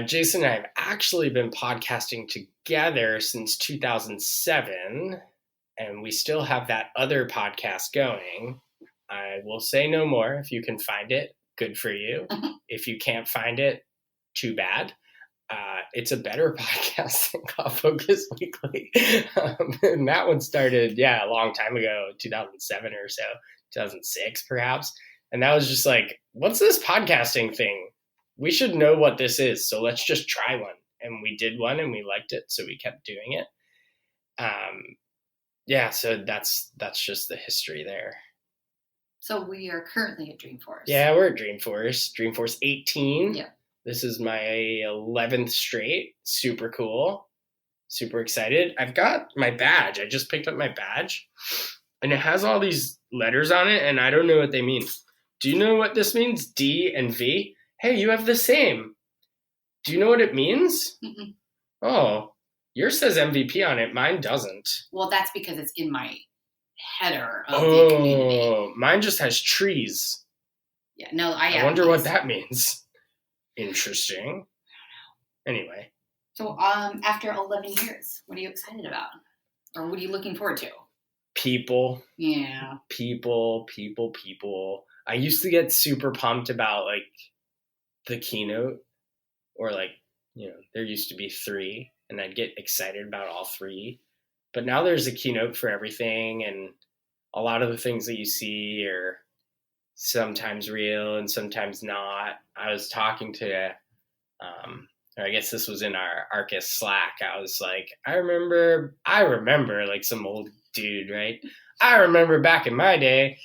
Jason and I have actually been podcasting together since 2007. And we still have that other podcast going. I will say no more. If you can find it, good for you. If you can't find it, too bad. It's a better podcast than Cloud Focus Weekly. And that one started, a long time ago, 2007 or so, 2006 perhaps. And that was just like, what's this podcasting thing? We should know what this is. So let's just try one. and we did one and we liked it, so we kept doing it. So that's just the history there. So we are currently at Dreamforce. Yeah, we're at Dreamforce 18. Yeah. This is my 11th straight. Super cool. Super excited. I've got my badge. I just picked up my badge, and it has all these letters on it, and I don't know what they mean. Do you know what this means? D and V? Hey, you have the same. Do you know what it means? Mm-mm. Oh, yours says MVP on it. Mine doesn't. Well, that's because it's in my header of the community. Oh, mine just has trees. Yeah, no, I wonder what that means. Interesting. I don't know. Anyway. So, after 11 years, what are you excited about? Or what are you looking forward to? People. Yeah. People. I used to get super pumped about, like, the keynote, or, like, you know, there used to be 3, and I'd get excited about all 3. But now there's a keynote for everything, and a lot of the things that you see are sometimes real and sometimes not. I was talking to, or I guess this was in our Arcus Slack. I was like, I remember like some old dude, right? I remember back in my day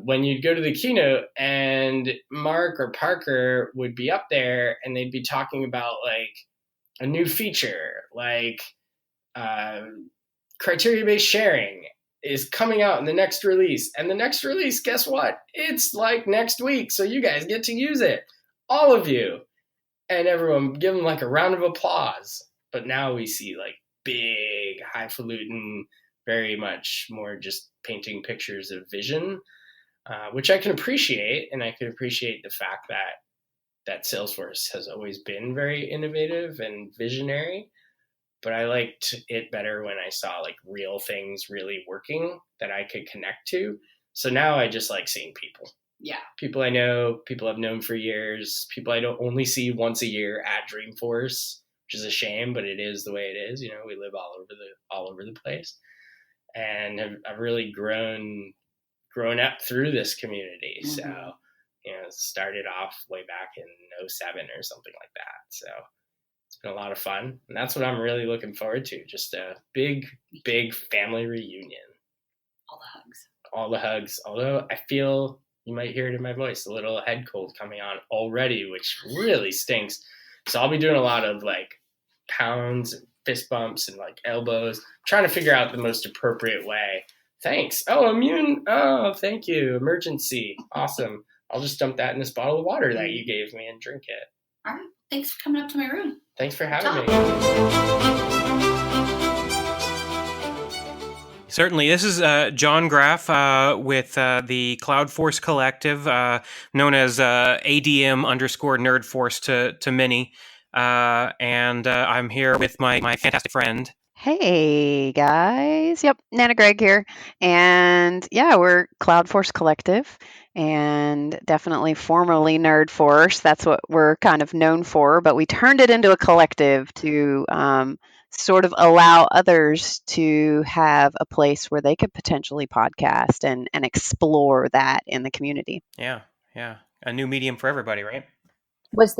when you'd go to the keynote and Mark or Parker would be up there and they'd be talking about like a new feature, like criteria-based sharing is coming out in the next release. And the next release, guess what? It's like next week. So you guys get to use it. All of you. And everyone give them like a round of applause. But now we see like big, highfalutin, very much more just painting pictures of vision, which I can appreciate. And I can appreciate the fact that Salesforce has always been very innovative and visionary. But I liked it better when I saw like real things really working that I could connect to. So now I just like seeing people. Yeah. People I know, people I've known for years, people I don't only see once a year at Dreamforce, which is a shame, but it is the way it is. You know, we live all over the place, and I've really grown up through this community. Mm-hmm. So, you know, it started off way back in 2007 or something like that. So it's been a lot of fun, and that's what I'm really looking forward to. Just a big family reunion. All the hugs. Although I feel, you might hear it in my voice, a little head cold coming on already, which really stinks. So I'll be doing a lot of like pounds and fist bumps and like elbows, trying to figure out the most appropriate way. Thanks. Oh, immune. Oh, thank you. Emergency. Awesome. I'll just dump that in this bottle of water that you gave me and drink it. All right. Thanks for coming up to my room. Thanks for having me. Certainly. This is John Graff with the CloudForce Collective, known as ADM_NerdForce to many. And I'm here with my fantastic friend. Hey, guys. Yep, Nana Greg here. And yeah, we're CloudForce Collective, and definitely formerly NerdForce. That's what we're kind of known for, but we turned it into a collective to sort of allow others to have a place where they could potentially podcast and explore that in the community. Yeah. A new medium for everybody, right? Was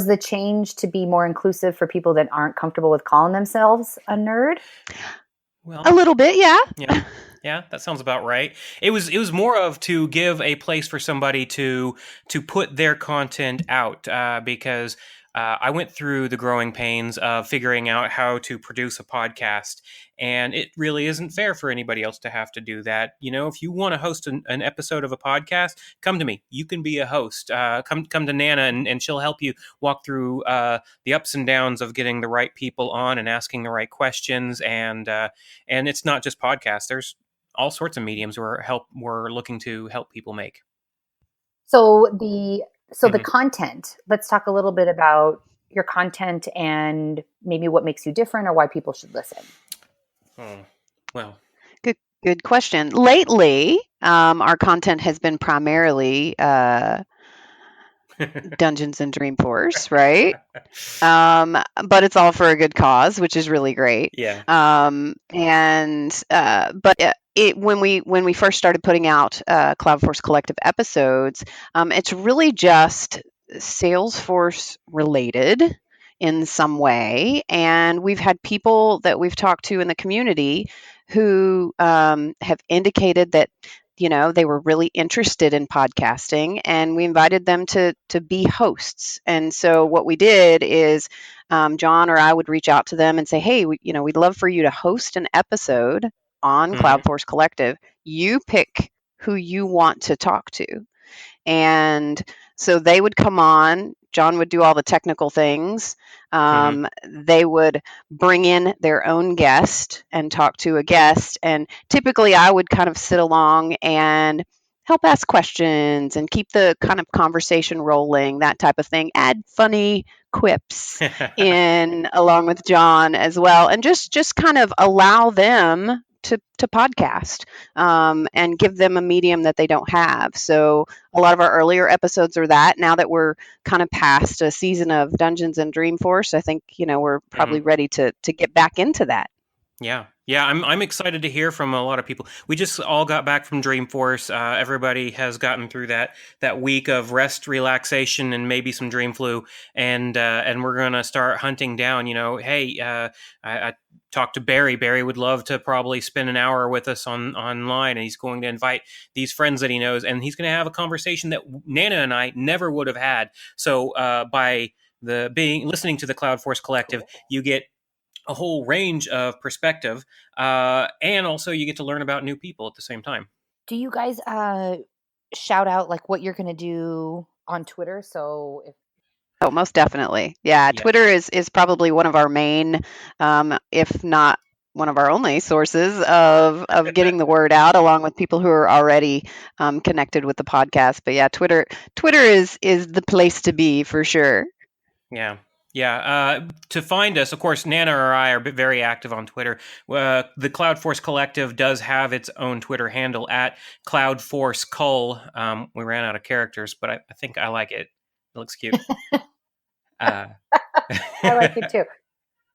the change to be more inclusive for people that aren't comfortable with calling themselves a nerd? Well, a little bit, yeah. Yeah, that sounds about right. It was more of to give a place for somebody to put their content out, because I went through the growing pains of figuring out how to produce a podcast, and it really isn't fair for anybody else to have to do that. You know, if you want to host an episode of a podcast, come to me. You can be a host. Come to Nana, and she'll help you walk through the ups and downs of getting the right people on and asking the right questions. And it's not just podcasts. There's all sorts of mediums we're looking to help people make. So the content, let's talk a little bit about your content and maybe what makes you different or why people should listen. Well, good question. Lately, our content has been primarily Dungeons and Dreamforce, right? But it's all for a good cause, which is really great. Yeah. When we first started putting out CloudForce Collective episodes, it's really just Salesforce related. in some way. And we've had people that we've talked to in the community who have indicated that they were really interested in podcasting, and we invited them to be hosts. And so what we did is John or I would reach out to them and say, hey, we'd love for you to host an episode on CloudForce Collective. You pick who you want to talk to. And so they would come on. John would do all the technical things. They would bring in their own guest and talk to a guest. And typically I would kind of sit along and help ask questions and keep the kind of conversation rolling, that type of thing. Add funny quips in along with John as well. And just kind of allow them to podcast and give them a medium that they don't have. So a lot of our earlier episodes are that. Now that we're kind of past a season of Dungeons and Dreamforce, I think we're probably ready to get back into that. Yeah. I'm excited to hear from a lot of people. We just all got back from Dreamforce. Everybody has gotten through that week of rest, relaxation, and maybe some dream flu, and we're gonna start hunting down. Hey, I talked to Barry. Barry would love to probably spend an hour with us online, and he's going to invite these friends that he knows, and he's going to have a conversation that Nana and I never would have had. So by listening to the CloudForce Collective, you get a whole range of perspective, and also you get to learn about new people at the same time. Do you guys shout out like what you're going to do on Twitter? So Oh, most definitely. Yeah. Twitter is probably one of our main, if not one of our only sources of getting the word out, along with people who are already connected with the podcast. But yeah, Twitter is the place to be for sure. Yeah. To find us, of course, Nana or I are very active on Twitter. The CloudForce Collective does have its own Twitter handle at CloudForceCull. We ran out of characters, but I think I like it. It looks cute. I like it too.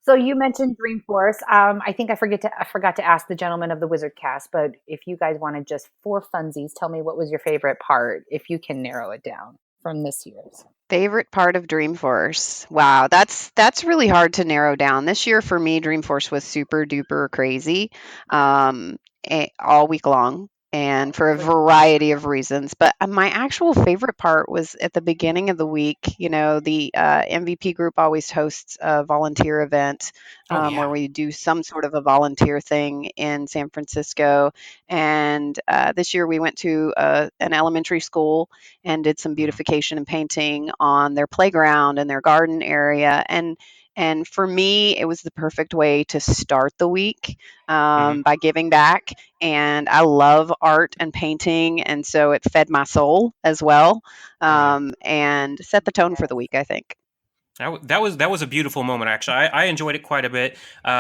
So you mentioned Dreamforce. I think I forgot to ask the gentleman of the Wizard Cast, but if you guys wanted just for funsies, tell me what was your favorite part, if you can narrow it down from this year's. Favorite part of Dreamforce? Wow, that's really hard to narrow down. This year for me, Dreamforce was super duper crazy, all week long, and for a variety of reasons. But my actual favorite part was at the beginning of the week. The MVP group always hosts a volunteer event where we do some sort of a volunteer thing in San Francisco. And this year we went to an elementary school and did some beautification and painting on their playground and their garden area. And for me, it was the perfect way to start the week by giving back. And I love art and painting, and so it fed my soul as well, and set the tone for the week, I think. That was a beautiful moment, actually. I enjoyed it quite a bit.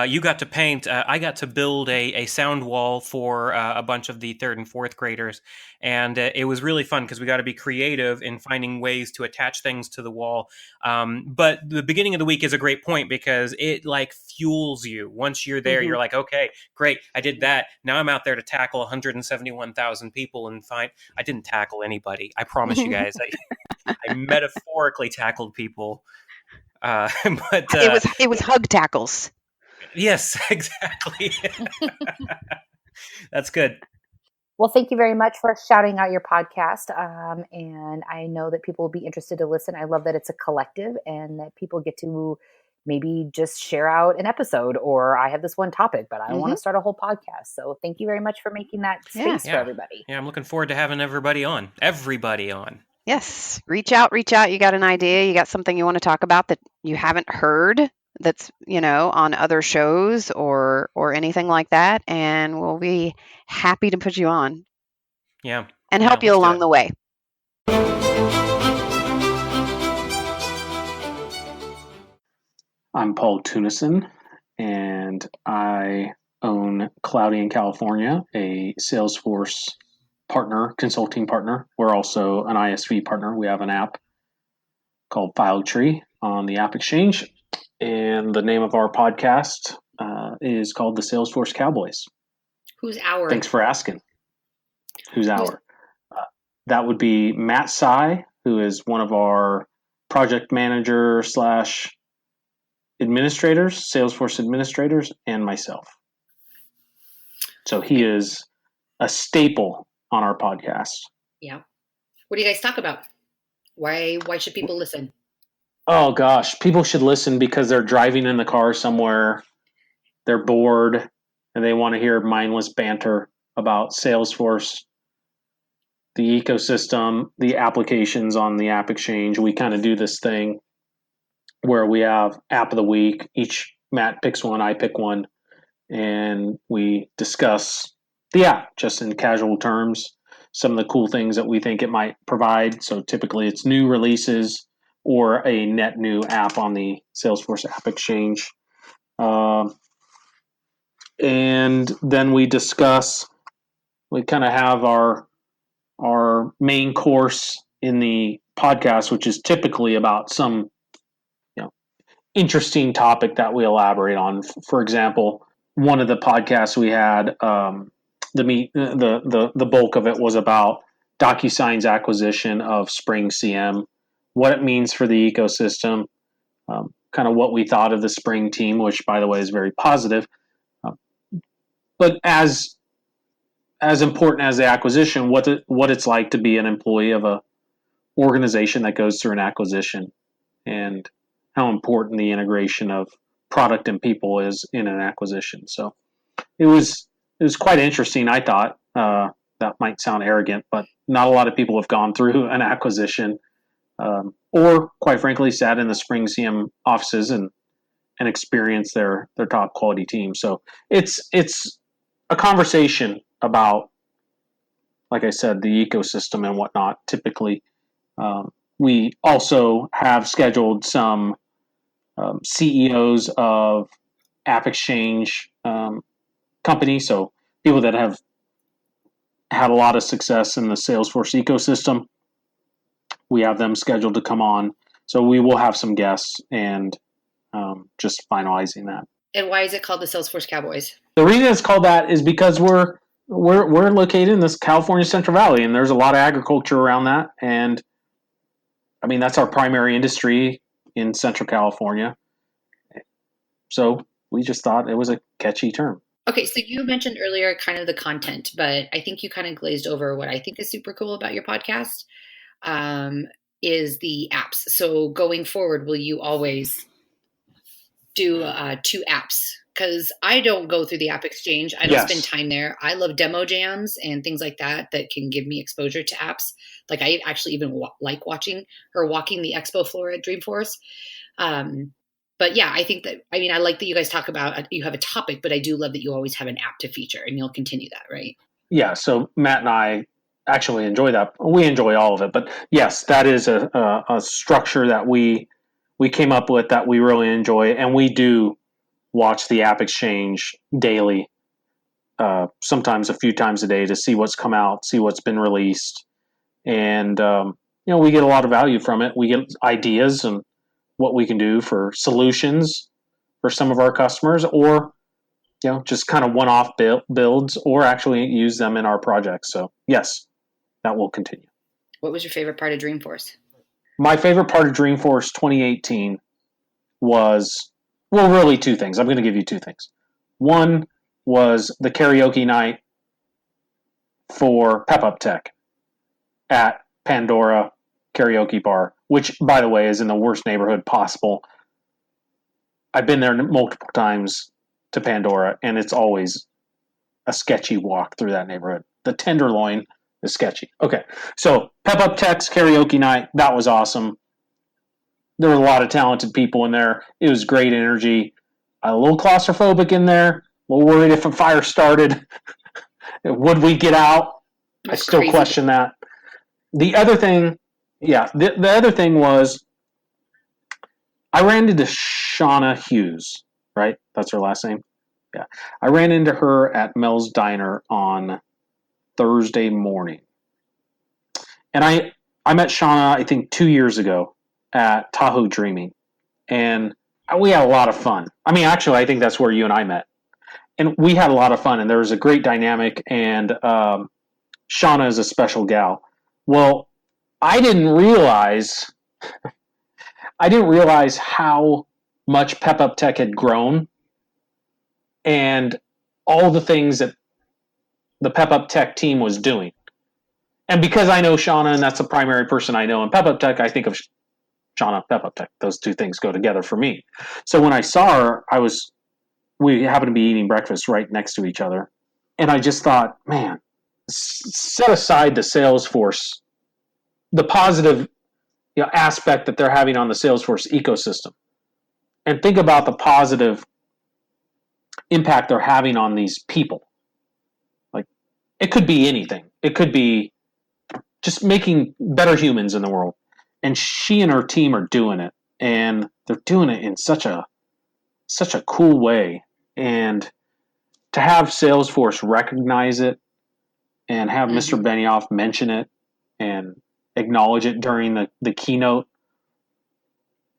You got to paint. I got to build a sound wall for a bunch of the 3rd and 4th graders. And it was really fun because we got to be creative in finding ways to attach things to the wall. But the beginning of the week is a great point because it like fuels you. Once you're there, you're like, okay, great. I did that. Now I'm out there to tackle 171,000 people and I didn't tackle anybody. I promise you guys. I metaphorically tackled people. But it was hug tackles. Yes, exactly. That's good. Well, thank you very much for shouting out your podcast. And I know that people will be interested to listen. I love that it's a collective and that people get to maybe just share out an episode, or I have this one topic, but I want to start a whole podcast. So thank you very much for making that space for everybody. Yeah, I'm looking forward to having everybody on. Yes. Reach out. You got an idea. You got something you want to talk about that you haven't heard that's, on other shows or anything like that. And we'll be happy to put you on. Yeah. And help you along the way. I'm Paul Tunison, and I own Cloudy in California, a Salesforce consulting partner. We're also an ISV partner. We have an app called FileTree on the App Exchange, and the name of our podcast is called the Salesforce Cowboys. Who's our? Thanks for asking. Who's our? That would be Matt Sy, who is one of our project manager / administrators, Salesforce administrators, and myself. So he is a staple on our podcast. Yeah. What do you guys talk about? Why should people listen? Oh gosh, people should listen because they're driving in the car somewhere, they're bored, and they want to hear mindless banter about Salesforce, the ecosystem, the applications on the App Exchange. We kind of do this thing where we have App of the Week. Each Matt picks one, I pick one, and we discuss the app just in casual terms, some of the cool things that we think it might provide. So typically it's new releases or a net new app on the Salesforce App Exchange. And then we discuss, we kind of have our main course in the podcast, which is typically about some interesting topic that we elaborate on. For example, one of the podcasts we had, the bulk of it was about DocuSign's acquisition of Spring CM, what it means for the ecosystem, kind of what we thought of the Spring team, which by the way is very positive. But as important as the acquisition, what it's like to be an employee of a organization that goes through an acquisition, and how important the integration of product and people is in an acquisition. So it was quite interesting. I thought that might sound arrogant, but not a lot of people have gone through an acquisition, or quite frankly, sat in the Spring CM offices and experienced their top quality team. So it's a conversation about, like I said, the ecosystem and whatnot. Typically, we also have scheduled some CEOs of App Exchange companies, so people that have had a lot of success in the Salesforce ecosystem. We have them scheduled to come on, so we will have some guests and just finalizing that. And why is it called the Salesforce Cowboys? The reason it's called that is because we're located in this California Central Valley, and there's a lot of agriculture around that, and I mean that's our primary industry in Central California. So we just thought it was a catchy term. Okay, so you mentioned earlier kind of the content, but I think you kind of glazed over what I think is super cool about your podcast, is the apps. So going forward, will you always do 2 apps? Because I don't go through the App Exchange. I don't spend time there. I love demo jams and things like that can give me exposure to apps. Like I actually even like walking the expo floor at Dreamforce. But yeah, I think that, I like that you guys talk about, you have a topic, but I do love that you always have an app to feature, and you'll continue that, right? Yeah. So Matt and I actually enjoy that. We enjoy all of it, but yes, that is a structure that we came up with that we really enjoy, and we do watch the App Exchange daily, sometimes a few times a day, to see what's come out, see what's been released, and we get a lot of value from it. We get ideas and what we can do for solutions for some of our customers, or just kind of one-off builds, or actually use them in our projects. So yes, that will continue. What was your favorite part of Dreamforce? My favorite part of Dreamforce 2018 was, well, really 2 things. I'm going to give you 2 things. One was the karaoke night for Pep Up Tech at Pandora Karaoke Bar, which, by the way, is in the worst neighborhood possible. I've been there multiple times to Pandora, and it's always a sketchy walk through that neighborhood. The Tenderloin is sketchy. Okay, so Pep Up Tech's karaoke night, that was awesome. There were a lot of talented people in there. It was great energy. A little claustrophobic in there. A little worried if a fire started, would we get out? I still question that. The other thing, the other thing was I ran into Shauna Hughes, right? That's her last name? Yeah. I ran into her at Mel's Diner on Thursday morning. And I met Shauna, I think, 2 years ago at Tahoe Dreaming. And we had a lot of fun. Actually, I think that's where you and I met. And we had a lot of fun, and there was a great dynamic, and Shauna is a special gal. Well, I didn't realize how much Pep Up Tech had grown and all the things that the Pep Up Tech team was doing. And because I know Shauna, and that's the primary person I know in Pep Up Tech, I think of Shauna, Pep Up Tech. Those two things go together for me. So when I saw her, we happened to be eating breakfast right next to each other. And I just thought, man, set aside the Salesforce, the positive aspect that they're having on the Salesforce ecosystem, and think about the positive impact they're having on these people. Like, it could be anything. It could be just making better humans in the world. And she and her team are doing it. And they're doing it in such a cool way. And to have Salesforce recognize it and have Mr. Benioff mention it and acknowledge it during the keynote,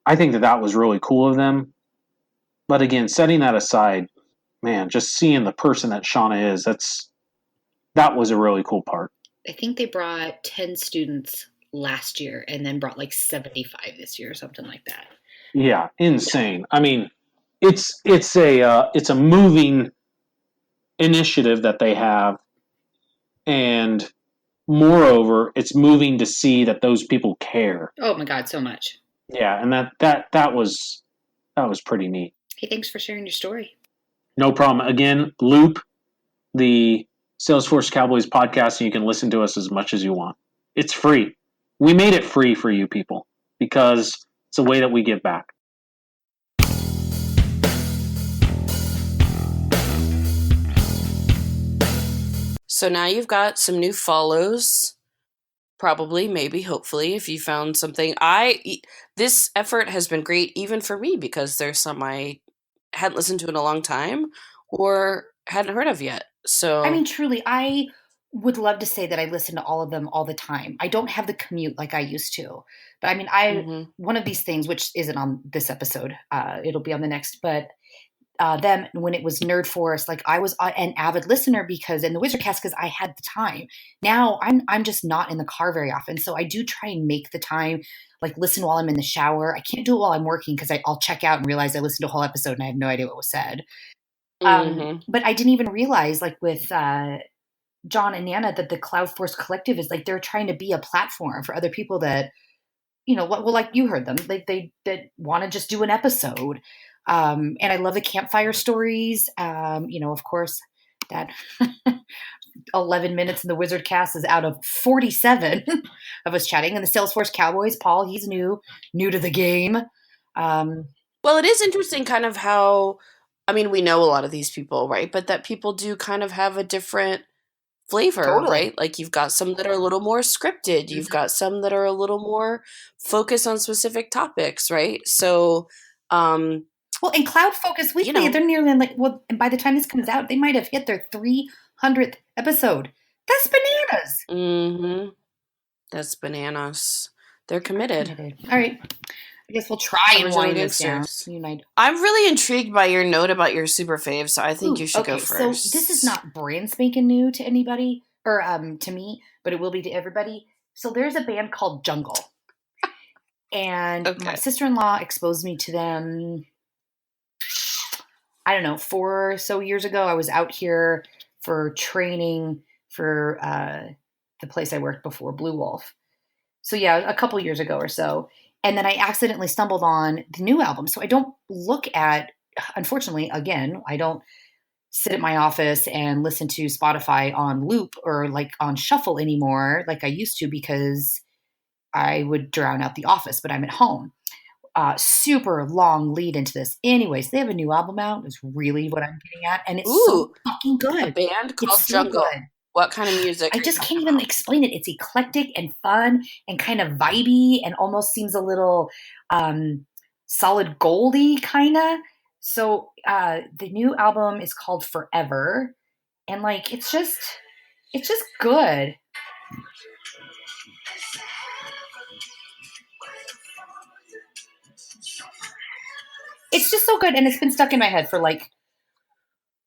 I think that was really cool of them. But again, setting that aside, man, just seeing the person that Shauna is, that was a really cool part. I think they brought 10 students last year and then brought like 75 this year or something like that. Yeah, insane. I mean, it's a moving initiative that they have, and moreover, it's moving to see that those people care. Oh my God, so much. Yeah, and that was pretty neat. Hey, thanks for sharing your story. No problem. Again, Loop, the Salesforce Cowboys podcast, and you can listen to us as much as you want. It's free. We made it free for you people because it's a way that we give back. So now you've got some new follows, probably, maybe, hopefully, if you found something. This effort has been great even for me because there's some I hadn't listened to in a long time or hadn't heard of yet. So I mean, truly, I would love to say that I listen to all of them all the time. I don't have the commute like I used to. But I mean, one of these things, which isn't on this episode, it'll be on the next, but them when it was Nerd Forest, like I was an avid listener because in the Wizardcast because I had the time. Now I'm just not in the car very often, so I do try and make the time, like listen while I'm in the shower. I can't do it while I'm working because I'll check out and realize I listened to a whole episode and I have no idea what was said. But I didn't even realize, like with John and Nana, that the Cloudforce Collective is like they're trying to be a platform for other people that like you heard them, they want to just do an episode. And I love the campfire stories. Of course, that 11 minutes in the Wizard Cast is out of 47 of us chatting. And the Salesforce Cowboys, Paul, he's new to the game. Well, it is interesting kind of how, I mean, we know a lot of these people, right? But that people do kind of have a different flavor, right? Like you've got some that are a little more scripted. You've got some that are a little more focused on specific topics, right? So, well, in Cloud Focus Weekly, they're nearly and by the time this comes out, they might have hit their 300th episode. That's bananas. Mm-hmm. That's bananas. They're committed. All right. I guess we'll try and wind this down. I'm really intrigued by your note about your SuperFave, so I think you should go first. So this is not brand spanking new to anybody, or to me, but it will be to everybody. So there's a band called Jungle. And my sister-in-law exposed me to them, I don't know, 4 or so years ago. I was out here for training for the place I worked before, Blue Wolf. So yeah, a couple years ago or so. And then I accidentally stumbled on the new album. So I don't look at, unfortunately, again, I don't sit at my office and listen to Spotify on loop or like on shuffle anymore like I used to because I would drown out the office, but I'm at home. Super long lead into this. Anyways, they have a new album out. Is really what I'm getting at. And it's so fucking good. A band called Jungle. So what kind of music? I just can't even explain it. It's eclectic and fun and kind of vibey and almost seems a little solid goldy kind of. So the new album is called Forever. And like, it's just good. It's just so good. And it's been stuck in my head for like,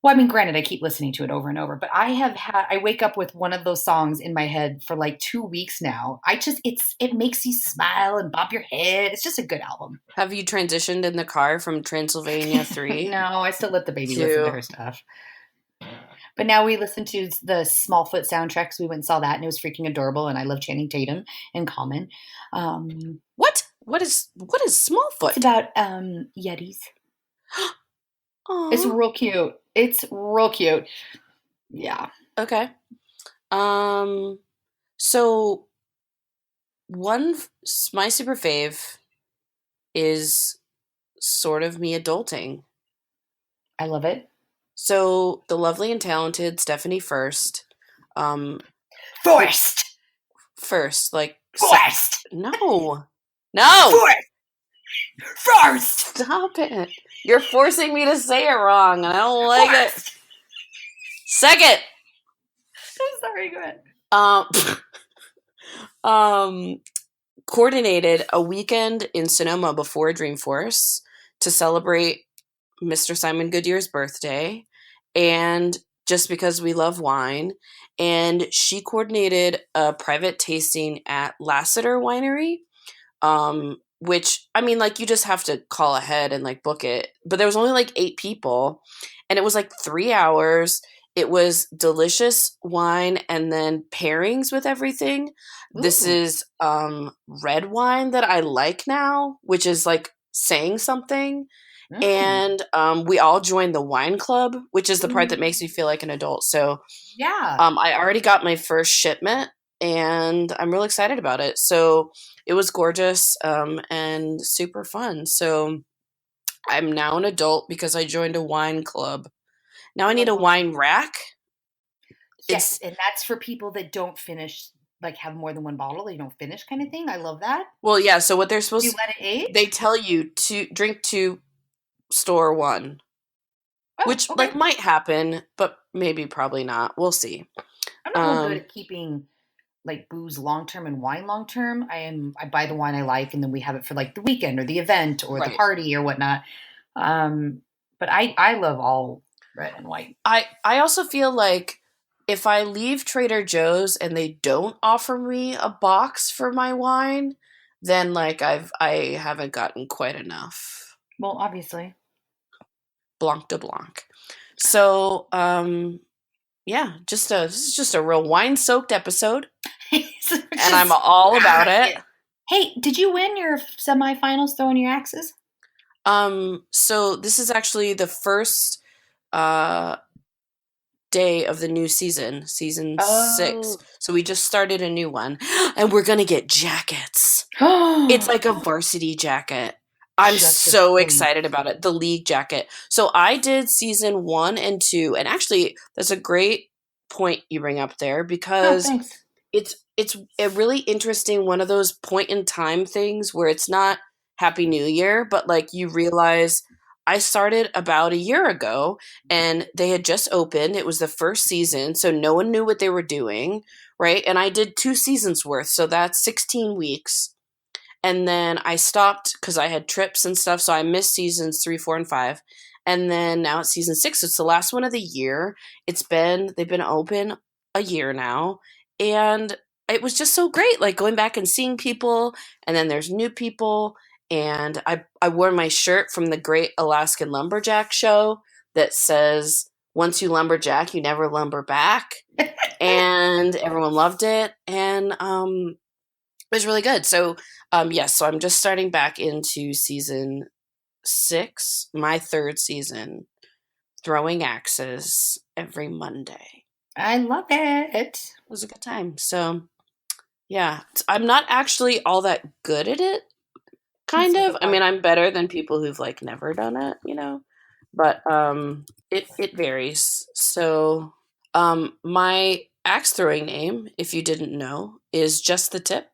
Well, I mean, granted, I keep listening to it over and over, but I wake up with one of those songs in my head for like 2 weeks now. It makes you smile and bob your head. It's just a good album. Have you transitioned in the car from Transylvania 3? No, I still let the baby listen to her stuff. But now we listen to the Smallfoot soundtracks. We went and saw that, and it was freaking adorable. And I love Channing Tatum and Common. What? What is Smallfoot? It's about Yetis. It's real cute. Yeah. Okay. So my super fave is sort of me adulting. I love it. So the lovely and Talented Stephanie First. First, like Forced. No. First. Stop it. You're forcing me to say it wrong, and I don't like it. Second. I'm sorry, go ahead. Coordinated a weekend in Sonoma before Dreamforce to celebrate Mr. Simon Goodyear's birthday, and just because we love wine, and she coordinated a private tasting at Lassiter Winery, which, I mean, like, you just have to call ahead and, like, book it. But there was only, like, 8 people, and it was, like, 3 hours. It was delicious wine and then pairings with everything. Ooh. This is red wine that I like now, which is, like, saying something. Mm. And we all joined the wine club, which is the part that makes me feel like an adult. So yeah, I already got my first shipment, and I'm real excited about it. So it was gorgeous and super fun. So I'm now an adult because I joined a wine club. Now I need a wine rack. Yes, and that's for people that don't finish, like, have more than one bottle, they don't finish kind of thing. I love that. Well, yeah, so what they're supposed to... You let it age? They tell you to drink 2, store 1. Which, okay, like, might happen, but maybe probably not. We'll see. I'm not real good at keeping, like, booze long-term and wine long-term. I buy the wine I like, and then we have it for, like, the weekend or the event or the party or whatnot. But I love all red and white. I also feel like if I leave Trader Joe's and they don't offer me a box for my wine, then, like, I haven't gotten quite enough. Well, obviously. Blanc de Blanc. So, yeah, this is just a real wine-soaked episode. And I'm all about it. Hey, did you win your semifinals throwing your axes? So this is actually the first day of the new season 6. So we just started a new one, and we're gonna get jackets. It's like a varsity jacket. I'm so excited about it. The league jacket. So I did season 1 and 2, and actually that's a great point you bring up there, because it's a really interesting one of those point in time things where it's not Happy New Year, but, like, you realize I started about a year ago and they had just opened. It was the first season, so no one knew what they were doing, right? And I did 2 seasons worth, so that's 16 weeks. And then I stopped because I had trips and stuff, so I missed seasons 3, 4, and 5. And then now it's season 6. It's the last one of the year. They've been open a year now, and it was just so great, like, going back and seeing people, and then there's new people. And I wore my shirt from the Great Alaskan Lumberjack show that says, "Once you lumberjack, you never lumber back." And everyone loved it, and it was really good. So yes, so I'm just starting back into season 6, my 3rd season, throwing axes every Monday. I love it. It was a good time. So yeah, I'm not actually all that good at it. Kind of. I mean, I'm better than people who've, like, never done it, you know, but it varies. So my axe throwing name, if you didn't know, is Just the Tip,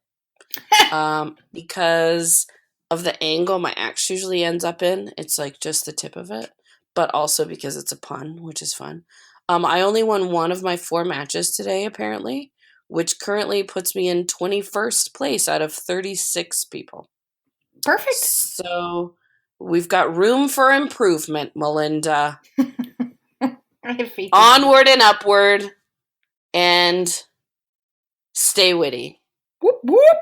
because of the angle my axe usually ends up in. It's like just the tip of it, but also because it's a pun, which is fun. I only won 1 of my 4 matches today, apparently, which currently puts me in 21st place out of 36 people. Perfect. So we've got room for improvement, Melinda. I have faith. Onward and upward, and stay witty. Whoop whoop.